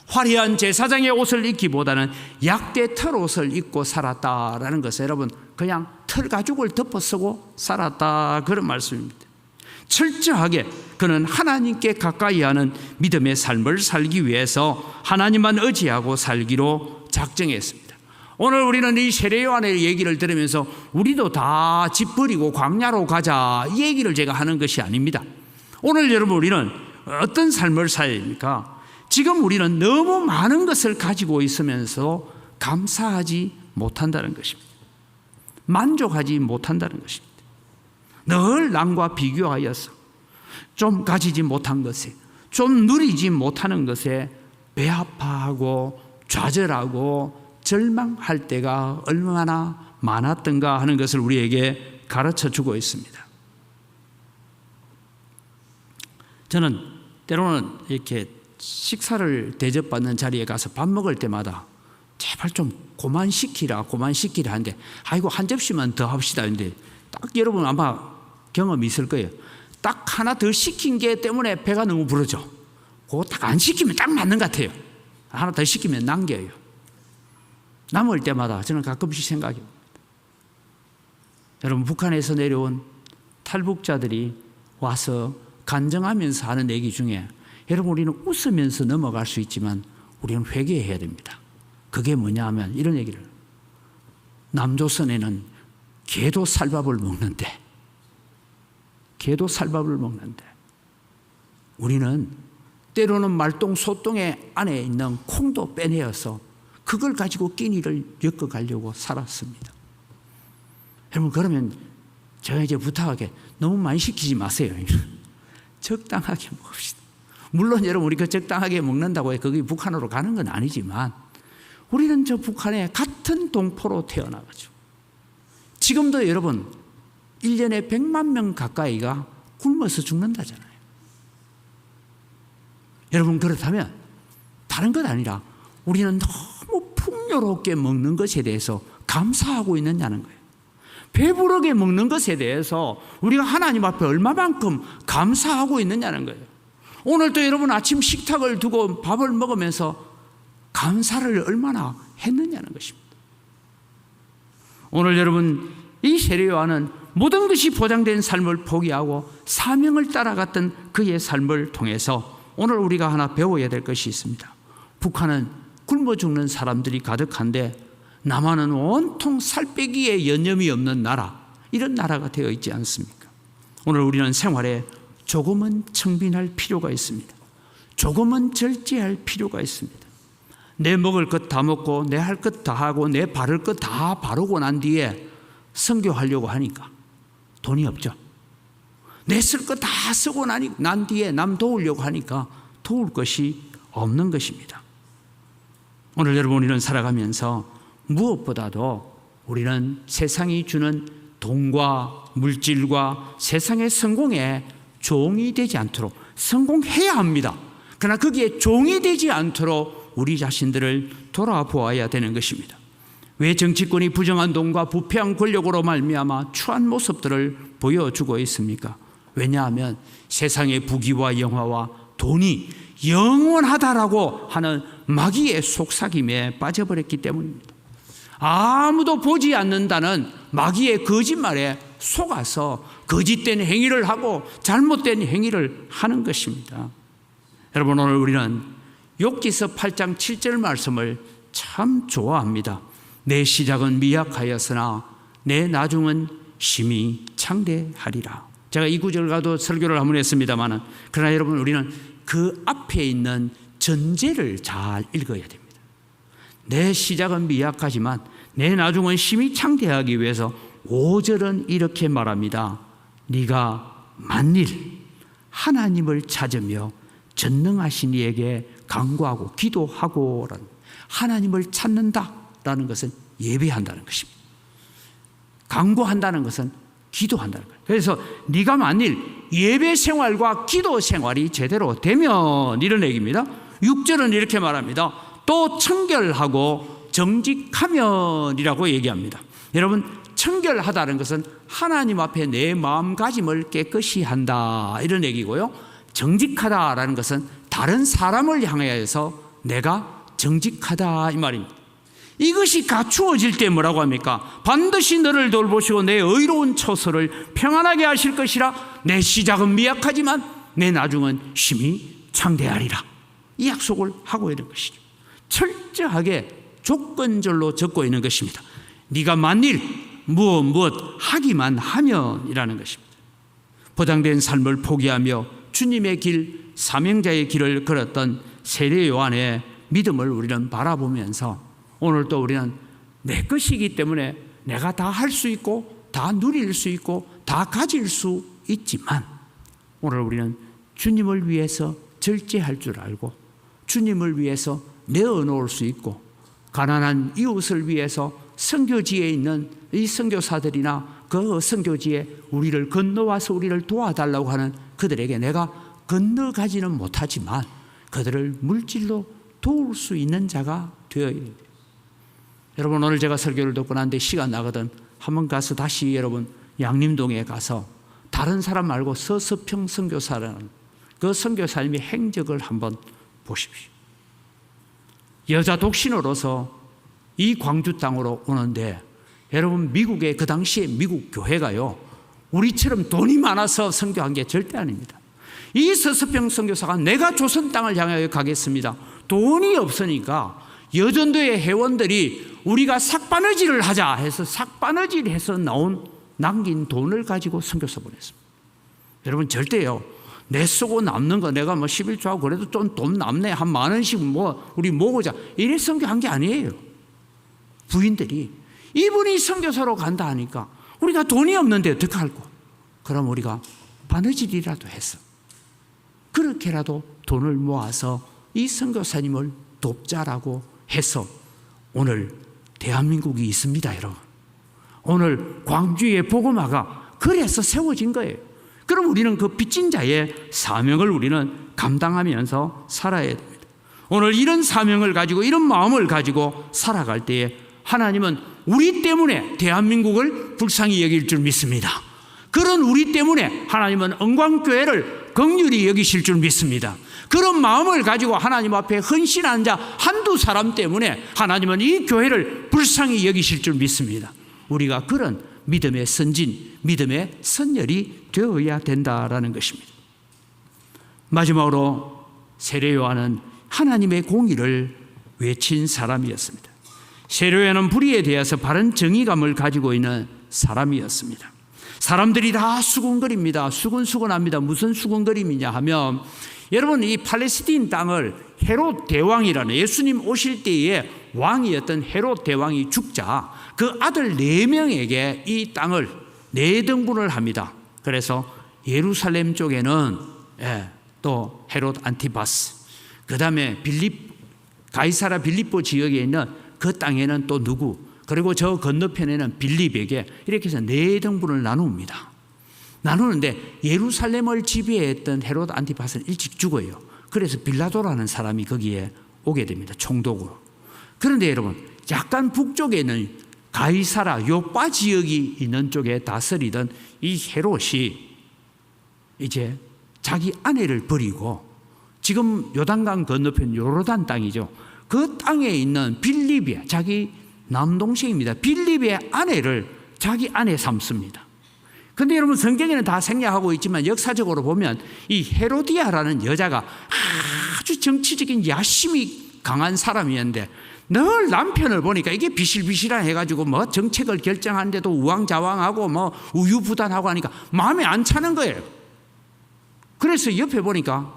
화려한 제사장의 옷을 입기보다는 약대 털옷을 입고 살았다라는 것은 여러분 그냥 털 가죽을 덮어 쓰고 살았다, 그런 말씀입니다. 철저하게 그는 하나님께 가까이 하는 믿음의 삶을 살기 위해서 하나님만 의지하고 살기로 작정했습니다. 오늘 우리는 이 세례 요한의 얘기를 들으면서 우리도 다 집 버리고 광야로 가자, 이 얘기를 제가 하는 것이 아닙니다. 오늘 여러분, 우리는 어떤 삶을 살아야 합니까? 지금 우리는 너무 많은 것을 가지고 있으면서 감사하지 못한다는 것입니다. 만족하지 못한다는 것입니다. 늘 남과 비교하여서 좀 가지지 못한 것에, 좀 누리지 못하는 것에 배아파하고 좌절하고 절망할 때가 얼마나 많았던가 하는 것을 우리에게 가르쳐 주고 있습니다. 저는 때로는 이렇게 식사를 대접받는 자리에 가서 밥 먹을 때마다 제발 좀 그만 시키라 하는데, 아이고 한 접시만 더 합시다 했는데, 딱 여러분 아마 경험이 있을 거예요. 딱 하나 더 시킨 게 때문에 배가 너무 부르죠. 그거 딱 안 시키면 딱 맞는 것 같아요. 하나 더 시키면 남겨요. 남을 때마다 저는 가끔씩 생각해요. 여러분, 북한에서 내려온 탈북자들이 와서 간증하면서 하는 얘기 중에, 여러분 우리는 웃으면서 넘어갈 수 있지만 우리는 회개해야 됩니다. 그게 뭐냐 하면 이런 얘기를, 남조선에는 개도 쌀밥을 먹는데 우리는 때로는 말똥 소똥의 안에 있는 콩도 빼내어서 그걸 가지고 끼니를 엮어가려고 살았습니다. 여러분, 그러면 제가 이제 부탁하게 너무 많이 시키지 마세요. 적당하게 먹읍시다. 물론 여러분, 우리 그 적당하게 먹는다고 해 거기 북한으로 가는 건 아니지만 우리는 저 북한에 같은 동포로 태어나가지고 지금도 여러분 1년에 100만 명 가까이가 굶어서 죽는다잖아요. 여러분, 그렇다면 다른 것 아니라 우리는 너무 풍요롭게 먹는 것에 대해서 감사하고 있느냐는 거예요. 배부르게 먹는 것에 대해서 우리가 하나님 앞에 얼마만큼 감사하고 있느냐는 거예요. 오늘도 여러분 아침 식탁을 두고 밥을 먹으면서 감사를 얼마나 했느냐는 것입니다. 오늘 여러분, 이 세례 요한은 모든 것이 보장된 삶을 포기하고 사명을 따라갔던 그의 삶을 통해서 오늘 우리가 하나 배워야 될 것이 있습니다. 북한은 굶어 죽는 사람들이 가득한데 남한은 온통 살 빼기에 여념이 없는 나라, 이런 나라가 되어 있지 않습니까? 오늘 우리는 생활에 조금은 청빈할 필요가 있습니다. 조금은 절제할 필요가 있습니다. 내 먹을 것 다 먹고 내 할 것 다 하고 내 바를 것 다 바르고 난 뒤에 선교하려고 하니까 돈이 없죠. 내 쓸 것 다 쓰고 난 뒤에 남 도우려고 하니까 도울 것이 없는 것입니다. 오늘 여러분, 우리는 살아가면서 무엇보다도 우리는 세상이 주는 돈과 물질과 세상의 성공에 종이 되지 않도록, 성공해야 합니다. 그러나 거기에 종이 되지 않도록 우리 자신들을 돌아보아야 되는 것입니다. 왜 정치권이 부정한 돈과 부패한 권력으로 말미암아 추한 모습들을 보여주고 있습니까? 왜냐하면 세상의 부귀와 영화와 돈이 영원하다라고 하는 마귀의 속삭임에 빠져버렸기 때문입니다. 아무도 보지 않는다는 마귀의 거짓말에 속아서 거짓된 행위를 하고 잘못된 행위를 하는 것입니다. 여러분, 오늘 우리는 욥기서 8장 7절 말씀을 참 좋아합니다. 내 시작은 미약하였으나 내 나중은 심히 창대하리라. 제가 이 구절과도 설교를 한번 했습니다만, 그러나 여러분, 우리는 그 앞에 있는 전제를 잘 읽어야 됩니다. 내 시작은 미약하지만 내 나중은 심히 창대하기 위해서 5절은 이렇게 말합니다. 네가 만일 하나님을 찾으며 전능하신 이에게 간구하고 기도하고, 하나님을 찾는다라는 것은 예배한다는 것입니다. 간구한다는 것은 기도한다는 거예요. 그래서 네가 만일 예배 생활과 기도 생활이 제대로 되면, 이런 얘기입니다. 6절은 이렇게 말합니다. 또 청결하고 정직하면이라고 얘기합니다. 여러분, 청결하다는 것은 하나님 앞에 내 마음가짐을 깨끗이 한다, 이런 얘기고요. 정직하다라는 것은 다른 사람을 향하여서 내가 정직하다, 이 말입니다. 이것이 갖추어질 때 뭐라고 합니까? 반드시 너를 돌보시고 내 의로운 처소를 평안하게 하실 것이라. 내 시작은 미약하지만 내 나중은 심히 창대하리라. 이 약속을 하고 있는 것이죠. 철저하게 조건절로 적고 있는 것입니다. 네가 만일 무엇 하기만 하면이라는 것입니다. 보장된 삶을 포기하며 주님의 길, 사명자의 길을 걸었던 세례 요한의 믿음을 우리는 바라보면서 오늘 또 우리는 내 것이기 때문에 내가 다 할 수 있고 다 누릴 수 있고 다 가질 수 있지만, 오늘 우리는 주님을 위해서 절제할 줄 알고 주님을 위해서 내어놓을 수 있고, 가난한 이웃을 위해서 선교지에 있는 이 선교사들이나 그 선교지에 우리를 건너와서 우리를 도와달라고 하는 그들에게 내가 건너가지는 못하지만 그들을 물질로 도울 수 있는 자가 되어야 됩니다. 여러분, 오늘 제가 설교를 듣고 난데 시간 나거든 한번 가서 다시 여러분 양림동에 가서 다른 사람 말고 서서평 선교사라는 그 선교사님의 행적을 한번 보십시오. 여자 독신으로서 이 광주 땅으로 오는데, 여러분, 미국의 그 당시에 미국 교회가요, 우리처럼 돈이 많아서 선교한 게 절대 아닙니다. 이 서서평 선교사가 내가 조선 땅을 향하여 가겠습니다. 돈이 없으니까 여전도의 회원들이 우리가 삭바느질을 하자 해서 삭바느질해서 남긴 돈을 가지고 선교사 보냈습니다. 여러분, 절대요, 내 쓰고 남는 거 내가 11조하고 그래도 좀 돈 남네, 한 10,000원씩 우리 모으자, 이래 선교한 게 아니에요. 부인들이 이분이 선교사로 간다 하니까 우리가 돈이 없는데 어떻게 할까? 그럼 우리가 바느질이라도 해서 그렇게라도 돈을 모아서 이 선교사님을 돕자라고 해서 오늘 대한민국이 있습니다. 여러분, 오늘 광주의 복음화가 그래서 세워진 거예요. 그럼 우리는 그 빚진 자의 사명을 우리는 감당하면서 살아야 됩니다. 오늘 이런 사명을 가지고 이런 마음을 가지고 살아갈 때에 하나님은 우리 때문에 대한민국을 불쌍히 여길 줄 믿습니다. 그런 우리 때문에 하나님은 은광교회를 긍휼히 여기실 줄 믿습니다. 그런 마음을 가지고 하나님 앞에 헌신한 자 한두 사람 때문에 하나님은 이 교회를 불쌍히 여기실 줄 믿습니다. 우리가 그런 믿음의 선진, 믿음의 선열이 되어야 된다라는 것입니다. 마지막으로 세례 요한은 하나님의 공의를 외친 사람이었습니다. 세례 요한은 불의에 대해서 바른 정의감을 가지고 있는 사람이었습니다. 사람들이 다 수군거립니다. 수군수군합니다. 무슨 수군거림이냐 하면, 여러분, 이 팔레스틴 땅을 헤롯 대왕이라는, 예수님 오실 때에 왕이었던 헤롯 대왕이 죽자 그 아들 4명에게 이 땅을 4등분을 합니다. 그래서 예루살렘 쪽에는 또 헤롯 안티파스, 그 다음에 가이사라 빌립보 지역에 있는 그 땅에는 또 누구, 그리고 저 건너편에는 빌립에게, 이렇게 해서 4등분을 나눕니다. 나누는데 예루살렘을 지배했던 헤롯 안티파스는 일찍 죽어요. 그래서 빌라도라는 사람이 거기에 오게 됩니다. 총독으로. 그런데 여러분, 약간 북쪽에 있는 가이사라 요빠 지역이 있는 쪽에 다스리던 이 헤롯이 이제 자기 아내를 버리고, 지금 요단강 건너편 요르단 땅이죠. 그 땅에 있는 빌립의, 자기 남동생입니다. 빌립의 아내를 자기 아내 삼습니다. 근데 여러분, 성경에는 다 생략하고 있지만 역사적으로 보면 이 헤로디아라는 여자가 아주 정치적인 야심이 강한 사람이었는데, 늘 남편을 보니까 이게 비실비실한 해가지고 뭐 정책을 결정하는데도 우왕좌왕하고 뭐 우유부단하고 하니까 마음에 안 차는 거예요. 그래서 옆에 보니까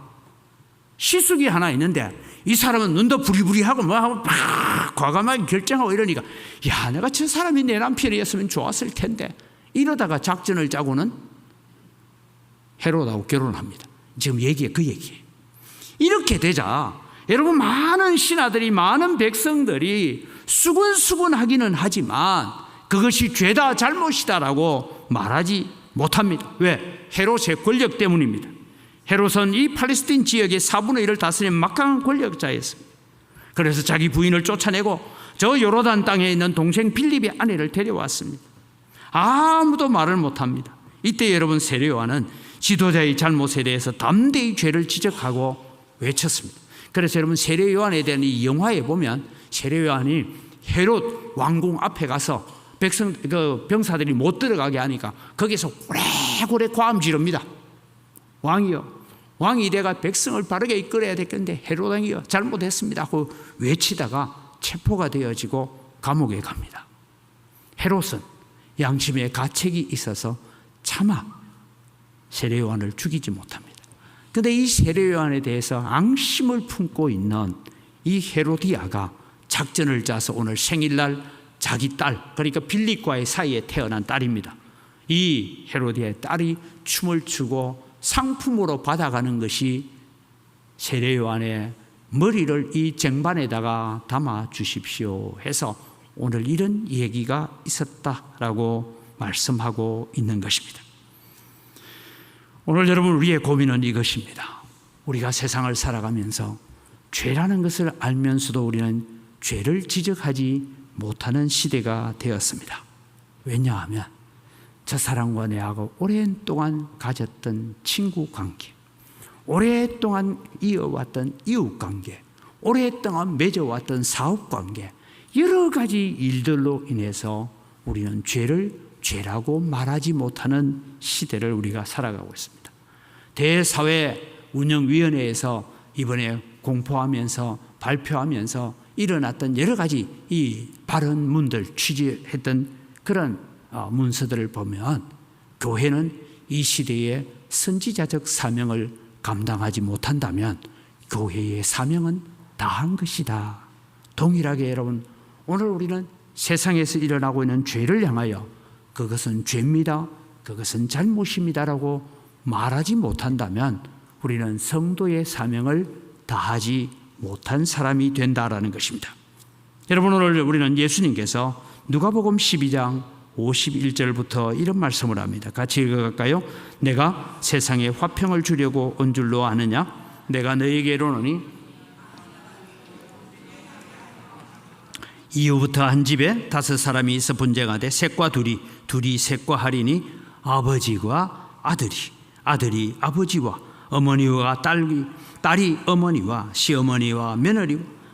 시숙이 하나 있는데, 이 사람은 눈도 부리부리하고 뭐 하고 막 과감하게 결정하고 이러니까, 야, 내가 저 사람이 내 남편이었으면 좋았을 텐데, 이러다가 작전을 짜고는 헤롯하고 결혼합니다. 지금 얘기해, 그 얘기예요. 이렇게 되자 여러분, 많은 신하들이, 많은 백성들이 수군수군하기는 하지만 그것이 죄다 잘못이다라고 말하지 못합니다. 왜? 헤롯의 권력 때문입니다. 헤롯은 이 팔레스틴 지역의 4분의 1을 다스리는 막강한 권력자였습니다. 그래서 자기 부인을 쫓아내고 저 요르단 땅에 있는 동생 빌립의 아내를 데려왔습니다. 아무도 말을 못합니다. 이때 여러분, 세례 요한은 지도자의 잘못에 대해서 담대히 죄를 지적하고 외쳤습니다. 그래서 여러분, 세례 요한에 대한 이 영화에 보면 세례 요한이 헤롯 왕궁 앞에 가서 병사들이 못 들어가게 하니까 거기서 오래오래 고함 지릅니다. 왕이요, 왕이 내가 백성을 바르게 이끌어야 될 건데 헤롯 왕이요, 잘못했습니다 하고 외치다가 체포가 되어지고 감옥에 갑니다. 헤롯은 양심의 가책이 있어서 차마 세례 요한을 죽이지 못합니다. 그런데 이 세례 요한에 대해서 앙심을 품고 있는 이 헤로디아가 작전을 짜서 오늘 생일날 자기 딸, 그러니까 빌립과의 사이에 태어난 딸입니다. 이 헤로디아의 딸이 춤을 추고 상품으로 받아가는 것이 세례 요한의 머리를 이 쟁반에다가 담아 주십시오 해서 오늘 이런 얘기가 있었다라고 말씀하고 있는 것입니다. 오늘 여러분, 우리의 고민은 이것입니다. 우리가 세상을 살아가면서 죄라는 것을 알면서도 우리는 죄를 지적하지 못하는 시대가 되었습니다. 왜냐하면 저 사람과 내하고 오랜동안 가졌던 친구 관계, 오랫동안 이어왔던 이웃 관계, 오랫동안 맺어왔던 사업 관계, 여러 가지 일들로 인해서 우리는 죄를 죄라고 말하지 못하는 시대를 우리가 살아가고 있습니다. 대사회운영위원회에서 이번에 공포하면서 발표하면서 일어났던 여러 가지 이 발언문들, 취재했던 그런 문서들을 보면 교회는 이 시대의 선지자적 사명을 감당하지 못한다면 교회의 사명은 다한 것이다. 동일하게 여러분, 오늘 우리는 세상에서 일어나고 있는 죄를 향하여 그것은 죄입니다, 그것은 잘못입니다라고 말하지 못한다면 우리는 성도의 사명을 다하지 못한 사람이 된다라는 것입니다. 여러분, 오늘 우리는 예수님께서 누가복음 12장 51절부터 이런 말씀을 합니다. 같이 읽어갈까요? 내가 세상에 화평을 주려고 온 줄로 아느냐? 내가 너에게 이르노니 이후부터 한 집에 5 사람이 있어 분쟁하되 셋과 둘이 셋과 하리니 아버지와 아들이 아버지와 어머니와 딸이 어머니와 시어머니와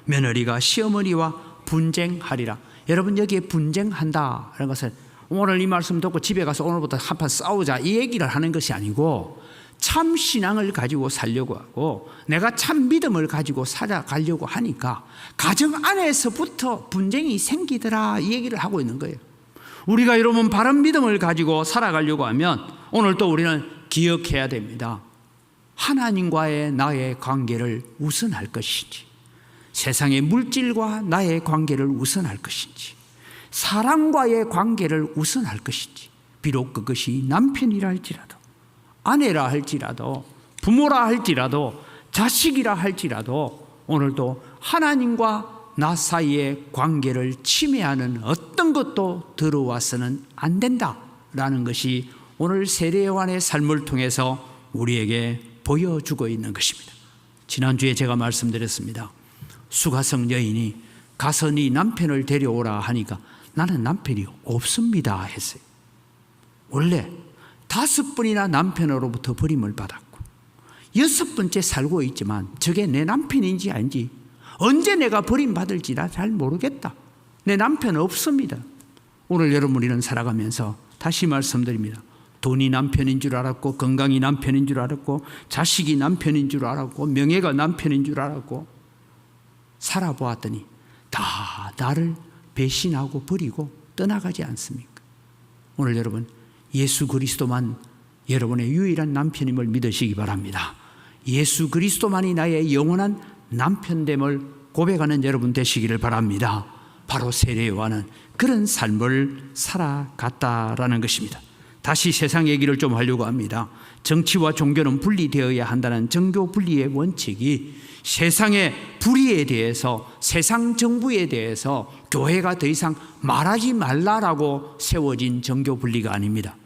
며느리가 시어머니와 분쟁하리라. 여러분, 여기에 분쟁한다라는 것은 오늘 이 말씀 듣고 집에 가서 오늘부터 한판 싸우자 이 얘기를 하는 것이 아니고 참 신앙을 가지고 살려고 하고 내가 참 믿음을 가지고 살아가려고 하니까 가정 안에서부터 분쟁이 생기더라 이 얘기를 하고 있는 거예요. 우리가 여러분 바른 믿음을 가지고 살아가려고 하면 오늘 또 우리는 기억해야 됩니다. 하나님과의 나의 관계를 우선할 것인지, 세상의 물질과 나의 관계를 우선할 것인지, 사랑과의 관계를 우선할 것인지, 비록 그것이 남편이라 할지라도, 아내라 할지라도, 부모라 할지라도, 자식이라 할지라도 오늘도 하나님과 나 사이의 관계를 침해하는 어떤 것도 들어와서는 안 된다라는 것이 오늘 세례요한의 삶을 통해서 우리에게 보여주고 있는 것입니다. 지난주에 제가 말씀드렸습니다. 수가성 여인이 가서 네 남편을 데려오라 하니까 나는 남편이 없습니다 했어요. 원래 5번이나 남편으로부터 버림을 받았고 6번째 살고 있지만 저게 내 남편인지 아닌지 언제 내가 버림받을지 나 잘 모르겠다. 내 남편 없습니다. 오늘 여러분 우리는 살아가면서 다시 말씀드립니다. 돈이 남편인 줄 알았고 건강이 남편인 줄 알았고 자식이 남편인 줄 알았고 명예가 남편인 줄 알았고 살아보았더니 다 나를 배신하고 버리고 떠나가지 않습니까? 오늘 여러분 예수 그리스도만 여러분의 유일한 남편임을 믿으시기 바랍니다. 예수 그리스도만이 나의 영원한 남편됨을 고백하는 여러분 되시기를 바랍니다. 바로 세례요한은 그런 삶을 살아갔다라는 것입니다. 다시 세상 얘기를 좀 하려고 합니다. 정치와 종교는 분리되어야 한다는 정교 분리의 원칙이 세상의 불의에 대해서 세상 정부에 대해서 교회가 더 이상 말하지 말라라고 세워진 정교 분리가 아닙니다.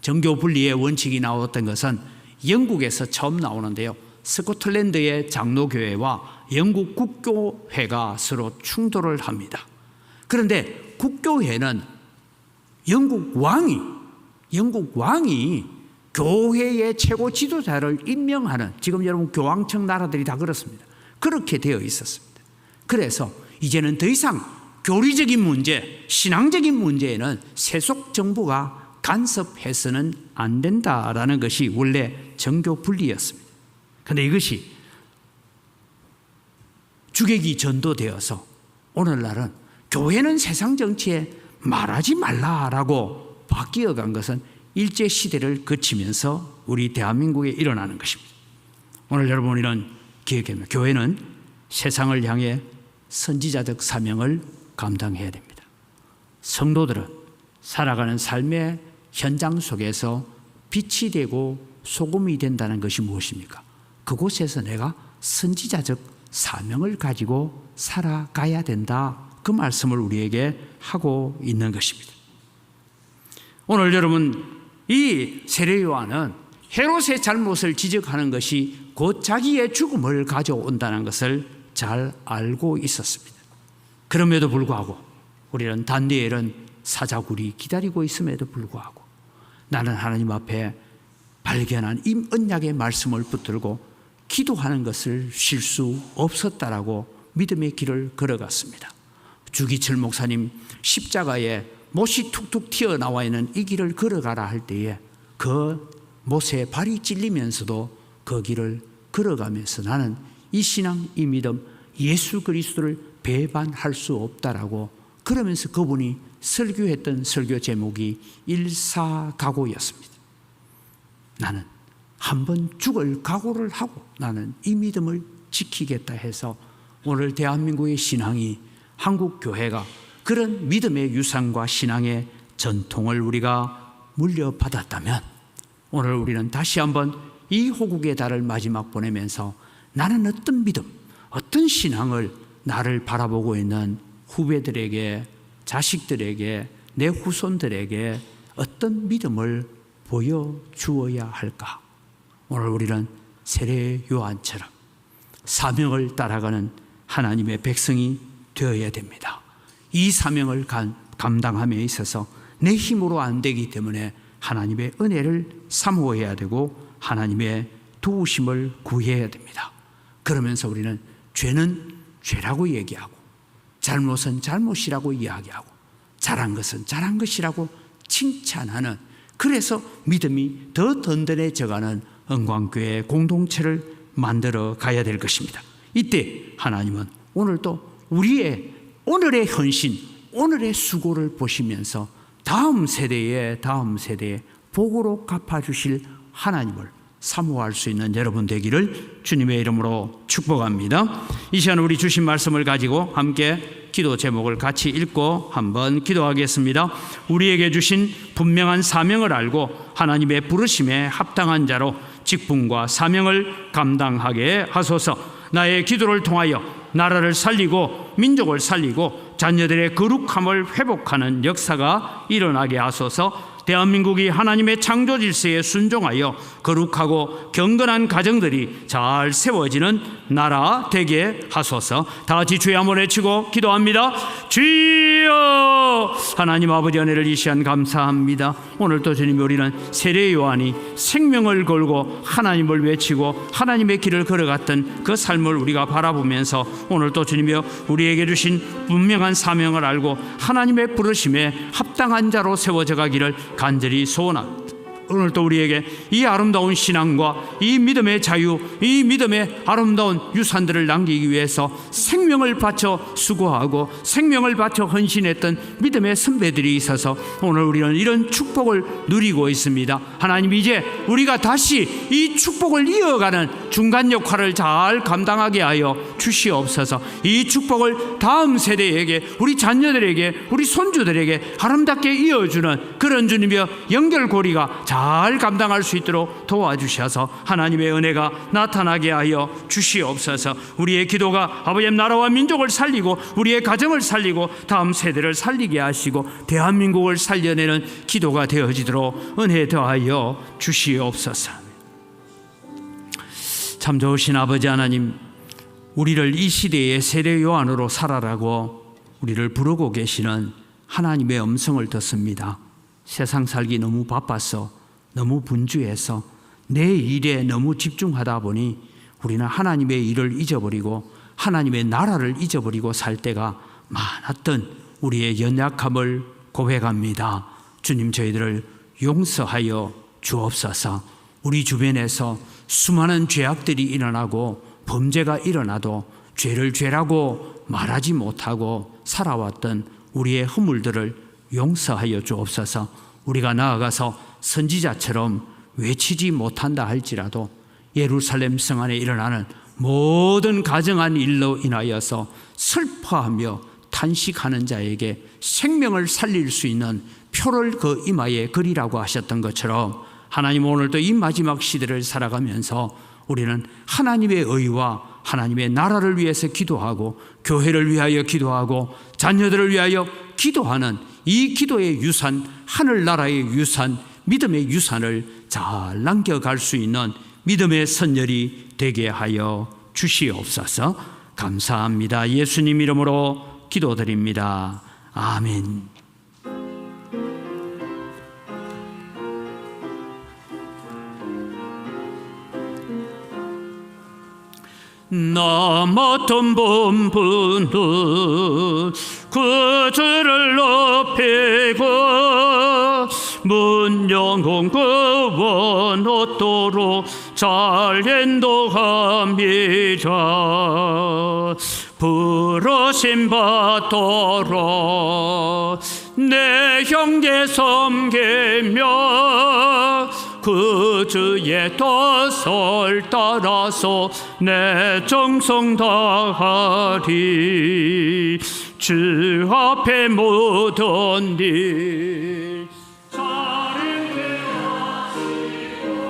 정교 분리의 원칙이 나왔던 것은 영국에서 처음 나오는데요. 스코틀랜드의 장로교회와 영국 국교회가 서로 충돌을 합니다. 그런데 국교회는 영국 왕이 교회의 최고 지도자를 임명하는, 지금 여러분 교황청 나라들이 다 그렇습니다. 그렇게 되어 있었습니다. 그래서 이제는 더 이상 교리적인 문제, 신앙적인 문제에는 세속 정부가 간섭해서는 안 된다라는 것이 원래 정교 분리였습니다. 그런데 이것이 주객이 전도되어서 오늘날은 교회는 세상 정치에 말하지 말라라고 바뀌어간 것은 일제시대를 거치면서 우리 대한민국에 일어나는 것입니다. 오늘 여러분 우리는 기억합니다. 교회는 세상을 향해 선지자적 사명을 감당해야 됩니다. 성도들은 살아가는 삶의 현장 속에서 빛이 되고 소금이 된다는 것이 무엇입니까? 그곳에서 내가 선지자적 사명을 가지고 살아가야 된다. 그 말씀을 우리에게 하고 있는 것입니다. 오늘 여러분 이 세례요한은 헤롯의 잘못을 지적하는 것이 곧 자기의 죽음을 가져온다는 것을 잘 알고 있었습니다. 그럼에도 불구하고 우리는 단니엘은 사자굴이 기다리고 있음에도 불구하고 나는 하나님 앞에 발견한 이 언약의 말씀을 붙들고 기도하는 것을 쉴 수 없었다라고 믿음의 길을 걸어갔습니다. 주기철 목사님 십자가에 못이 툭툭 튀어나와 있는 이 길을 걸어가라 할 때에 그 못에 발이 찔리면서도 그 길을 걸어가면서 나는 이 신앙, 이 믿음, 예수 그리스도를 배반할 수 없다라고 그러면서 그분이 설교했던 설교 제목이 일사각오였습니다. 나는 한번 죽을 각오를 하고 나는 이 믿음을 지키겠다 해서 오늘 대한민국의 신앙이 한국 교회가 그런 믿음의 유산과 신앙의 전통을 우리가 물려받았다면 오늘 우리는 다시 한번 이 호국의 달을 마지막 보내면서 나는 어떤 믿음, 어떤 신앙을 나를 바라보고 있는 후배들에게, 자식들에게, 내 후손들에게 어떤 믿음을 보여주어야 할까? 오늘 우리는 세례 요한처럼 사명을 따라가는 하나님의 백성이 되어야 됩니다. 이 사명을 감당함에 있어서 내 힘으로 안 되기 때문에 하나님의 은혜를 사모해야 되고 하나님의 도우심을 구해야 됩니다. 그러면서 우리는 죄는 죄라고 얘기하고 잘못은 잘못이라고 이야기하고 잘한 것은 잘한 것이라고 칭찬하는, 그래서 믿음이 더 든든해져가는 은광교회 공동체를 만들어 가야 될 것입니다. 이때 하나님은 오늘도 우리의 오늘의 헌신, 오늘의 수고를 보시면서 다음 세대에 복으로 갚아주실 하나님을 사모할 수 있는 여러분 되기를 주님의 이름으로 축복합니다. 이 시간 우리 주신 말씀을 가지고 함께 기도 제목을 같이 읽고 한번 기도하겠습니다. 우리에게 주신 분명한 사명을 알고 하나님의 부르심에 합당한 자로 직분과 사명을 감당하게 하소서. 나의 기도를 통하여 나라를 살리고 민족을 살리고 자녀들의 거룩함을 회복하는 역사가 일어나게 하소서. 대한민국이 하나님의 창조 질서에 순종하여 거룩하고 경건한 가정들이 잘 세워지는 나라 되게 하소서. 다 같이 주의 한번 외치고 기도합니다. 주여! 하나님 아버지 은혜를 이 시간 감사합니다. 오늘 또 주님, 우리는 세례 요한이 생명을 걸고 하나님을 외치고 하나님의 길을 걸어갔던 그 삶을 우리가 바라보면서 오늘 또 주님이여 우리에게 주신 분명한 사명을 알고 하나님의 부르심에 합당한 자로 세워져 가기를 간절히 소원합니다. 오늘 또 우리에게 이 아름다운 신앙과 이 믿음의 자유, 이 믿음의 아름다운 유산들을 남기기 위해서 생명을 바쳐 수고하고 생명을 바쳐 헌신했던 믿음의 선배들이 있어서 오늘 우리는 이런 축복을 누리고 있습니다. 하나님, 이제 우리가 다시 이 축복을 이어가는 중간 역할을 잘 감당하게 하여 주시옵소서. 이 축복을 다음 세대에게, 우리 자녀들에게, 우리 손주들에게 아름답게 이어주는 그런 주님의 연결고리가 잘 감당할 수 있도록 도와주셔서 하나님의 은혜가 나타나게 하여 주시옵소서. 우리의 기도가 아버지의 나라와 민족을 살리고 우리의 가정을 살리고 다음 세대를 살리게 하시고 대한민국을 살려내는 기도가 되어지도록 은혜 더하여 주시옵소서. 참 좋으신 아버지 하나님, 우리를 이 시대의 세례 요한으로 살아라고 우리를 부르고 계시는 하나님의 음성을 듣습니다. 세상 살기 너무 바빠서, 너무 분주해서 내 일에 너무 집중하다 보니 우리는 하나님의 일을 잊어버리고 하나님의 나라를 잊어버리고 살 때가 많았던 우리의 연약함을 고백합니다. 주님, 저희들을 용서하여 주옵소서. 우리 주변에서 수많은 죄악들이 일어나고 범죄가 일어나도 죄를 죄라고 말하지 못하고 살아왔던 우리의 허물들을 용서하여 주옵소서. 우리가 나아가서 선지자처럼 외치지 못한다 할지라도 예루살렘 성 안에 일어나는 모든 가정한 일로 인하여서 슬퍼하며 탄식하는 자에게 생명을 살릴 수 있는 표를 그 이마에 그리라고 하셨던 것처럼 하나님, 오늘도 이 마지막 시대를 살아가면서 우리는 하나님의 의와 하나님의 나라를 위해서 기도하고 교회를 위하여 기도하고 자녀들을 위하여 기도하는 이 기도의 유산, 하늘나라의 유산, 믿음의 유산을 잘 남겨갈 수 있는 믿음의 선열이 되게 하여 주시옵소서. 감사합니다. 예수님 이름으로 기도드립니다. 아멘. 나 맡은 본분은 그 주를 높이고 문영혼 구원 얻도록 잘 인도합니다. 부르심 받도록 내 형제 섬기며 그 주의 뜻을 따라서 내 정성 다하리. 주 앞에 모든 일 잘하게 하시고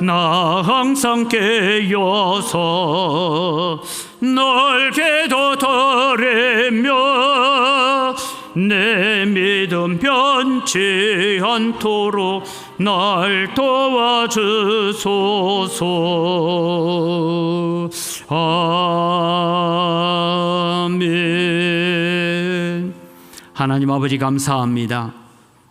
나 항상 깨어서 널 기도드리며 내 믿음 변치 않도록 날 도와주소서. 아멘. 하나님 아버지, 감사합니다.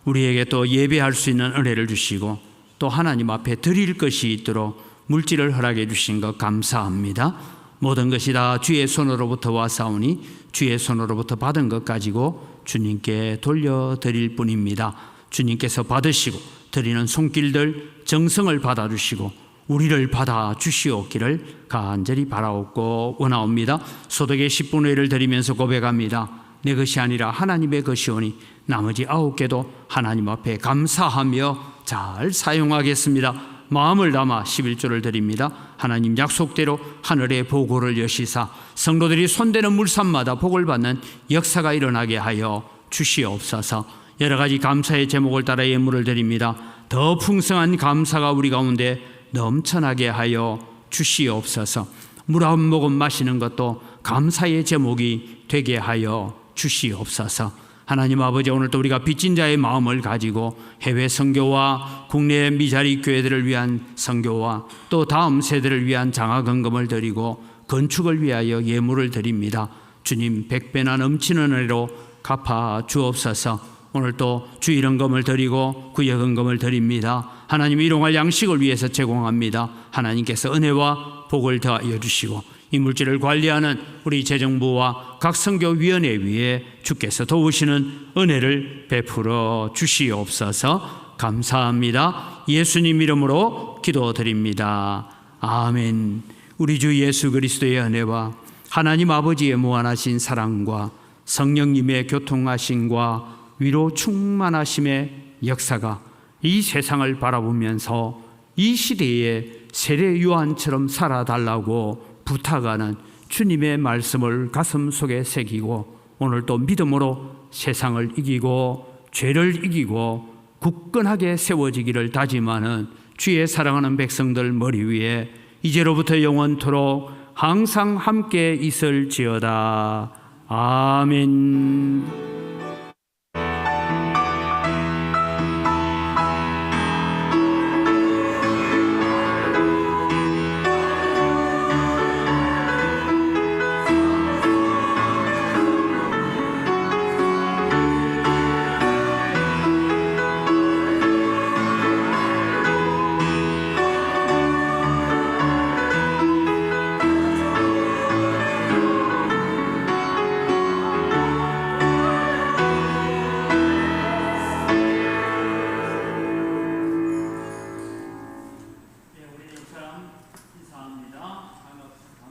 우리에게 또 예배할 수 있는 은혜를 주시고 또 하나님 앞에 드릴 것이 있도록 물질을 허락해 주신 것 감사합니다. 모든 것이 다 주의 손으로부터 와사오니 주의 손으로부터 받은 것 가지고 주님께 돌려드릴 뿐입니다. 주님께서 받으시고 드리는 손길들 정성을 받아주시고 우리를 받아주시옵기를 간절히 바라옵고 원하옵니다. 소득의 10분의 1을 드리면서 고백합니다. 내 것이 아니라 하나님의 것이오니 나머지 9개도 하나님 앞에 감사하며 잘 사용하겠습니다. 마음을 담아 11조를 드립니다. 하나님 약속대로 하늘의 보고를 여시사 성도들이 손대는 물산마다 복을 받는 역사가 일어나게 하여 주시옵소서. 여러 가지 감사의 제목을 따라 예물을 드립니다. 더 풍성한 감사가 우리 가운데 넘쳐나게 하여 주시옵소서. 물 한 모금 마시는 것도 감사의 제목이 되게 하여 주시옵소서. 하나님 아버지, 오늘도 우리가 빚진 자의 마음을 가지고 해외 선교와 국내 미자리 교회들을 위한 선교와 또 다음 세대를 위한 장학금을 드리고 건축을 위하여 예물을 드립니다. 주님 100배나 넘치는 은혜로 갚아 주옵소서. 오늘 또 주일헌금을 드리고 구역헌금을 드립니다. 하나님 일용할 양식을 위해서 제공합니다. 하나님께서 은혜와 복을 더하여 주시고 이 물질을 관리하는 우리 재정부와 각 선교위원회 위에 주께서 도우시는 은혜를 베풀어 주시옵소서. 감사합니다. 예수님 이름으로 기도드립니다. 아멘. 우리 주 예수 그리스도의 은혜와 하나님 아버지의 무한하신 사랑과 성령님의 교통하심과 위로 충만하심의 역사가 이 세상을 바라보면서 이 시대에 세례 요한처럼 살아달라고 부탁하는 주님의 말씀을 가슴 속에 새기고 오늘도 믿음으로 세상을 이기고 죄를 이기고 굳건하게 세워지기를 다짐하는 주의 사랑하는 백성들 머리 위에 이제로부터 영원토록 항상 함께 있을지어다. 아멘.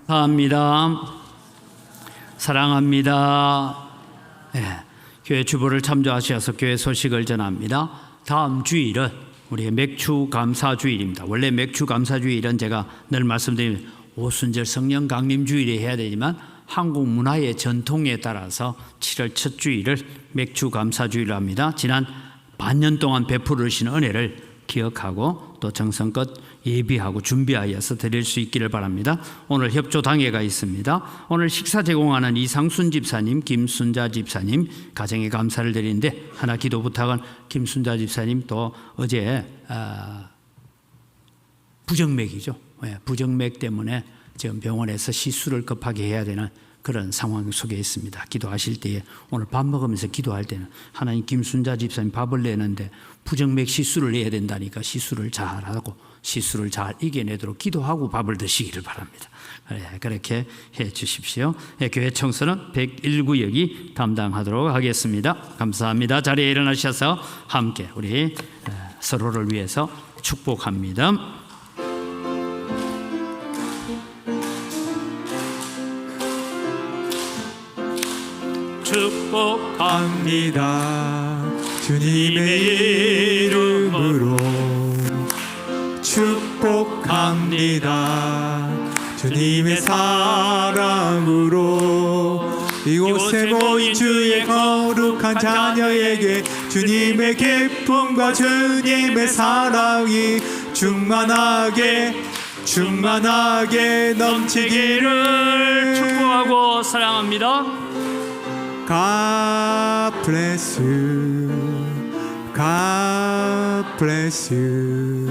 감사합니다. 사랑합니다. 네, 교회 주보를 참조하셔서 교회 소식을 전합니다. 다음 주일은 우리의 맥주 감사 주일입니다. 원래 맥주 감사 주일은 제가 늘 말씀드리면 오순절 성령 강림 주일에 해야 되지만 한국 문화의 전통에 따라서 7월 첫 주일을 맥주 감사 주일로 합니다. 지난 반년 동안 베풀으신 은혜를 기억하고 또 정성껏 예비하고 준비하여서 드릴 수 있기를 바랍니다. 오늘 협조당회가 있습니다. 오늘 식사 제공하는 이상순 집사님, 김순자 집사님 가정에 감사를 드리는데 하나 기도 부탁은 김순자 집사님 또 어제 부정맥이죠. 부정맥 때문에 지금 병원에서 시술을 급하게 해야 되는 그런 상황 속에 있습니다. 기도하실 때에 오늘 밥 먹으면서 기도할 때는 하나님 김순자 집사님 밥을 내는데 부정맥 시술을 해야 된다니까 시술을 잘하고 시술을 잘 이겨내도록 기도하고 밥을 드시기를 바랍니다. 그렇게 해 주십시오. 교회 청소는 101구역이 담당하도록 하겠습니다. 감사합니다. 자리에 일어나셔서 함께 우리 서로를 위해서 축복합니다. 축복합니다. 주님의 이름으로 축복합니다. 주님의 사랑으로 이곳에 모인 주의 거룩한 자녀에게 주님의 기쁨과 주님의 사랑이 충만하게 넘치기를 축복하고 사랑합니다. God bless you. God bless you.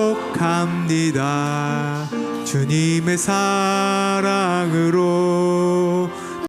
축복합니다. 주님의 사랑으로